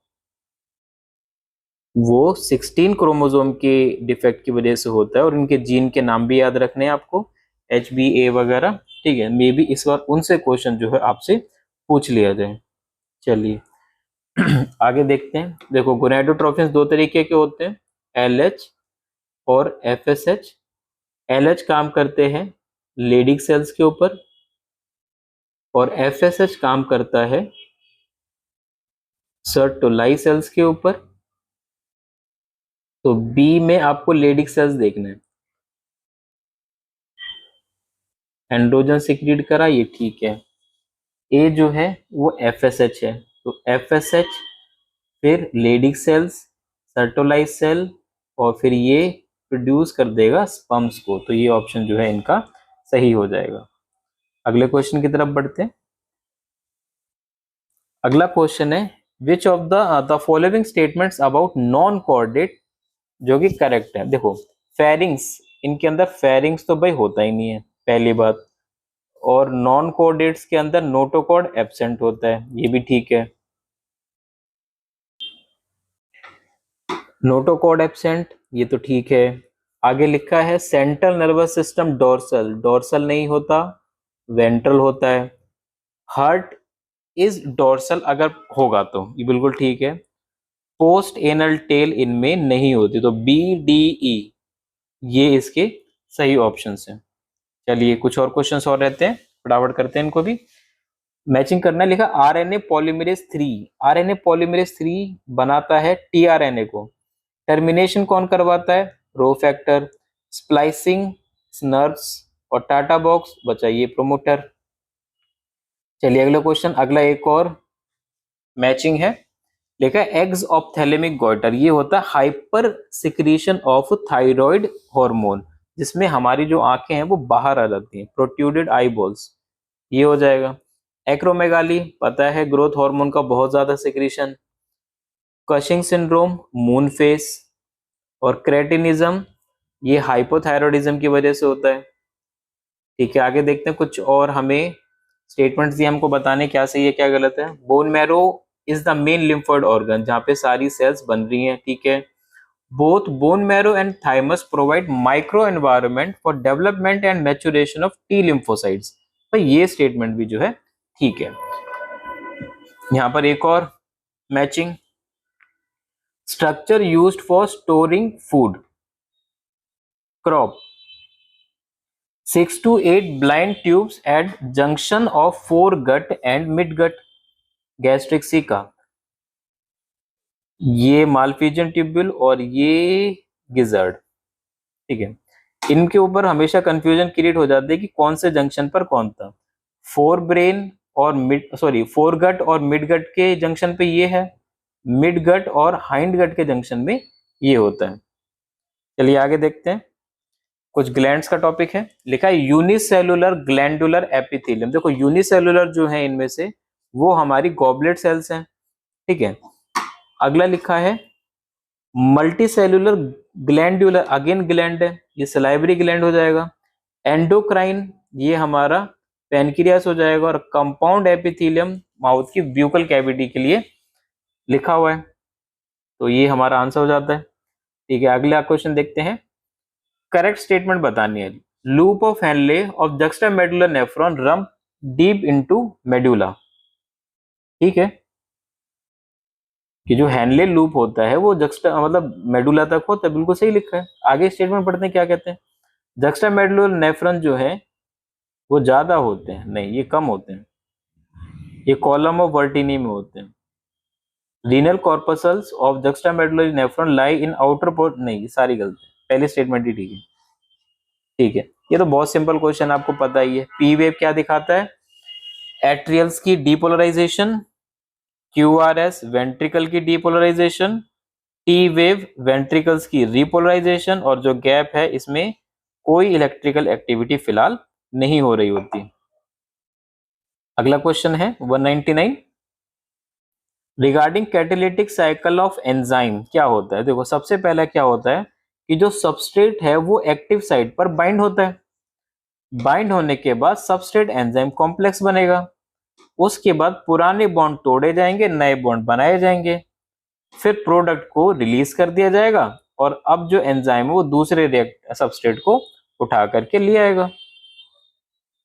S1: वो 16 क्रोमोसोम के डिफेक्ट की वजह से होता है, और इनके जीन के नाम भी याद रखने हैं आपको, HBA वगैरह, ठीक है। मे बी इस बार उनसे क्वेश्चन जो है आपसे पूछ लिया जाए। चलिए आगे देखते हैं। देखो गोनाडोट्रोफिन्स दो तरीके के होते हैं, LH और FSH। LH काम करते हैं लेडिक सेल्स के ऊपर, और FSH काम करता है सर्टोलाई सेल्स के ऊपर। तो बी में आपको लेडिक सेल्स देखना है। एंड्रोजन सिक्रीट करा, ये ठीक है। ए जो है वो FSH है, तो FSH फिर लेडिक सेल्स, सर्टोलाइज सेल, और फिर ये प्रोड्यूस कर देगा स्पर्म्स को। तो ये ऑप्शन जो है इनका सही हो जाएगा। अगले क्वेश्चन की तरफ बढ़ते हैं। अगला क्वेश्चन है which of the following statements about non coordinate जो कि करेक्ट है। देखो फेरिंग्स, इनके अंदर फेरिंग्स तो भाई होता ही नहीं है, पहली बात। और नॉन कोऑर्डिनेट्स के अंदर नोटोकॉर्ड एब्सेंट होता है, ये भी ठीक है। नोटोकॉर्ड एब्सेंट, ये तो ठीक है। आगे लिखा है central nervous system dorsal, dorsal नहीं होता, वेंट्रल होता है। हार्ट इज डोर्सल अगर होगा तो ये बिल्कुल ठीक है। पोस्ट एनल टेल इनमें नहीं होती, तो BDE ये इसके सही ऑप्शन है। चलिए कुछ और क्वेश्चंस और रहते हैं, फटाफट करते हैं इनको भी। मैचिंग करना है। लिखा RNA पॉलीमरेज 3, RNA पॉलीमरेज 3 बनाता है tRNA को। टर्मिनेशन कौन करवाता है? Rho factor. स्प्लाइसिंग स्नर्व्स और टाटा बॉक्स बचाइए प्रोमोटर। चलिए अगला क्वेश्चन, अगला एक और मैचिंग है। लिखा है एग्स ऑप्थेलेमिक गॉइटर, ये होता है hyper secretion of thyroid hormone, जिसमें हमारी जो आंखें हैं वो बाहर आ जाती हैं, प्रोट्रूडेड आई बॉल्स, ये हो जाएगा। एक्रोमेगाली पता है ग्रोथ हार्मोन का बहुत ज्यादा secretion. Cushing syndrome moon face. और क्रेटिनिज्म ये हाइपोथायरॉयडिज्म की वजह से होता है। ठीक है आगे देखते हैं कुछ और हमें स्टेटमेंट्स दिए हमको बताने क्या सही है क्या गलत है। Bone marrow is the main lymphoid organ, जहाँ पे सारी सेल्स बन रही हैं, ठीक है। Both bone marrow and thymus provide micro environment for development and maturation of T lymphocytes. तो ये स्टेटमेंट भी जो है ठीक है। यहाँ पर एक और matching, structure used for storing food, crop. 6 to 8 blind tubes at junction of foregut and midgut, gastric सिका। ये मालफिजियन ट्यूब्यूल और ये गिजर्ड, ठीक है। इनके ऊपर हमेशा कंफ्यूजन क्रिएट हो जाती है कि कौन से जंक्शन पर कौन था। फोर ब्रेन और फोर गट और मिड गट के जंक्शन पे ये है, मिड गट और हाइंड गट के जंक्शन में ये होता है। चलिए आगे देखते हैं कुछ ग्लैंड्स का टॉपिक है। लिखा है यूनिसेलुलर ग्लैंडुलर एपिथेलियम। देखो यूनिसेलुलर जो है इनमें से वो हमारी गॉबलेट सेल्स हैं, ठीक है। अगला लिखा है मल्टीसेलुलर ग्लैंडुलर, अगेन ग्लैंड है, ये सलाइवरी ग्लैंड हो जाएगा। एंडोक्राइन ये हमारा पैनक्रियास हो जाएगा, और कंपाउंड एपिथेलियम माउथ की ब्यूकल कैविटी के लिए लिखा हुआ है। तो ये हमारा आंसर हो जाता है। ठीक है, अगला क्वेश्चन देखते हैं। करेक्ट स्टेटमेंट बतानी है। Loop of Henle of juxtamedullary nephron run deep into medulla. ठीक है, कि जो हेनले लूप होता है वो जक्स्टा मतलब मेडुला तक होता है, बिल्कुल सही लिखा है। आगे स्टेटमेंट पढ़ते हैं क्या कहते हैं। जक्स्टामेडुलर नेफ्रॉन जो है वो ज्यादा होते हैं, नहीं ये कम होते हैं, ये कॉलम ऑफ वर्टिनी में होते हैं। Renal corpuscles of juxtamedullary nephron lie in outer port, नहीं ये सारी गलती है, पहली स्टेटमेंट ही ठीक है। ठीक है, ये तो बहुत सिंपल क्वेश्चन आपको पता ही है। पी वेव क्या दिखाता है, एट्रियल्स की डीपोलराइजेशन, क्यूआरएस वेंट्रिकल की डीपोलराइजेशन, टी वेव वेंट्रिकल्स की रिपोलराइजेशन, और जो गैप है इसमें कोई इलेक्ट्रिकल एक्टिविटी फिलहाल नहीं हो रही होती। अगला क्वेश्चन है 199, regarding catalytic cycle of enzyme क्या होता है। देखो सबसे पहला क्या होता है कि जो सबस्ट्रेट है वो एक्टिव साइट पर बाइंड होता है, बाइंड होने के बाद सबस्ट्रेट एंजाइम कॉम्प्लेक्स बनेगा, उसके बाद पुराने बॉन्ड तोड़े जाएंगे, नए बॉन्ड बनाए जाएंगे, फिर प्रोडक्ट को रिलीज कर दिया जाएगा, और अब जो एंजाइम है वो दूसरे रिएक्ट सबस्ट्रेट को उठा करके ले आएगा।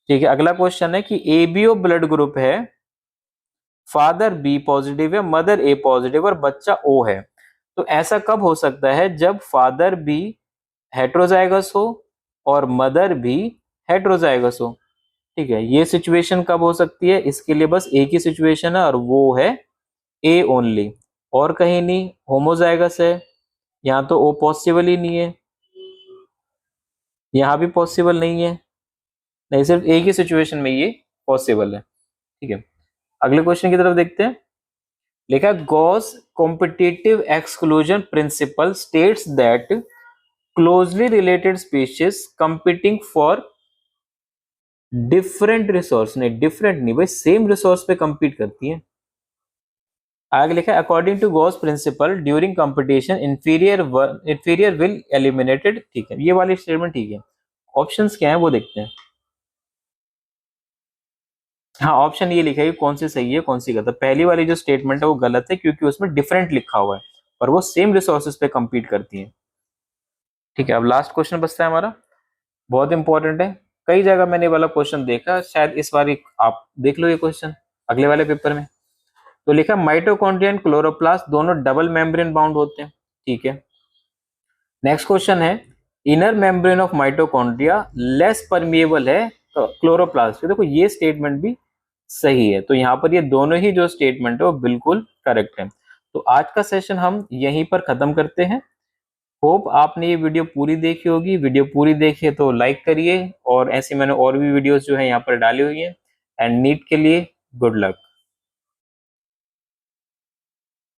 S1: ठीक है, अगला क्वेश्चन है कि एबीओ ब्लड ग्रुप है, फादर बी पॉजिटिव है, मदर ए पॉजिटिव और बच्चा ओ है। तो ऐसा कब हो सकता है, जब फादर भी हेट्रोजाइगस हो और मदर भी हेट्रोजाइगस हो। ठीक है, ये सिचुएशन कब हो सकती है, इसके लिए बस एक ही सिचुएशन है और वो है ए ओनली, और कहीं नहीं। होमोजाइगस है, यहाँ तो ओ पॉसिबल ही नहीं है, यहाँ भी पॉसिबल नहीं है, नहीं सिर्फ एक ही सिचुएशन में ये पॉसिबल है। ठीक है, अगले क्वेश्चन की तरफ देखते हैं। लिखा है Gauss competitive exclusion principle states that closely related species competing for different resource, नहीं डिफरेंट नहीं भाई, सेम रिसोर्स पे कंपीट करती है। आगे लिखा है according to Gause principle during competition inferior will eliminated. ठीक है, ये वाली स्टेटमेंट ठीक है। ऑप्शंस क्या है वो देखते हैं। हाँ, ऑप्शन ये लिखा है कि कौन सी सही है कौन सी गलत है। पहली वाली जो स्टेटमेंट है वो गलत है, क्योंकि उसमें डिफरेंट लिखा हुआ है और वो सेम रिसोर्सेज पे कंपीट करती है। ठीक है, अब लास्ट क्वेश्चन बचता है हमारा, बहुत इंपॉर्टेंट है। कई जगह मैंने ये वाला क्वेश्चन देखा, शायद इस बार आप देख लो ये क्वेश्चन अगले वाले पेपर में। तो लिखा माइटोकॉन्ड्रिया एंड क्लोरोप्लास्ट दोनों डबल मेम्ब्रेन बाउंड होते हैं। ठीक है, नेक्स्ट क्वेश्चन है inner membrane of mitochondria less permeable है क्लोरोप्लास्ट। देखो ये स्टेटमेंट भी सही है, तो यहाँ पर ये दोनों ही जो स्टेटमेंट है वो बिल्कुल करेक्ट है। तो आज का सेशन हम यहीं पर खत्म करते हैं। होप आपने ये वीडियो पूरी देखी होगी। वीडियो पूरी देखी है तो लाइक करिए, और ऐसे मैंने और भी वीडियोस जो है यहाँ पर डाली हुई है। एंड नीट के लिए गुड लक।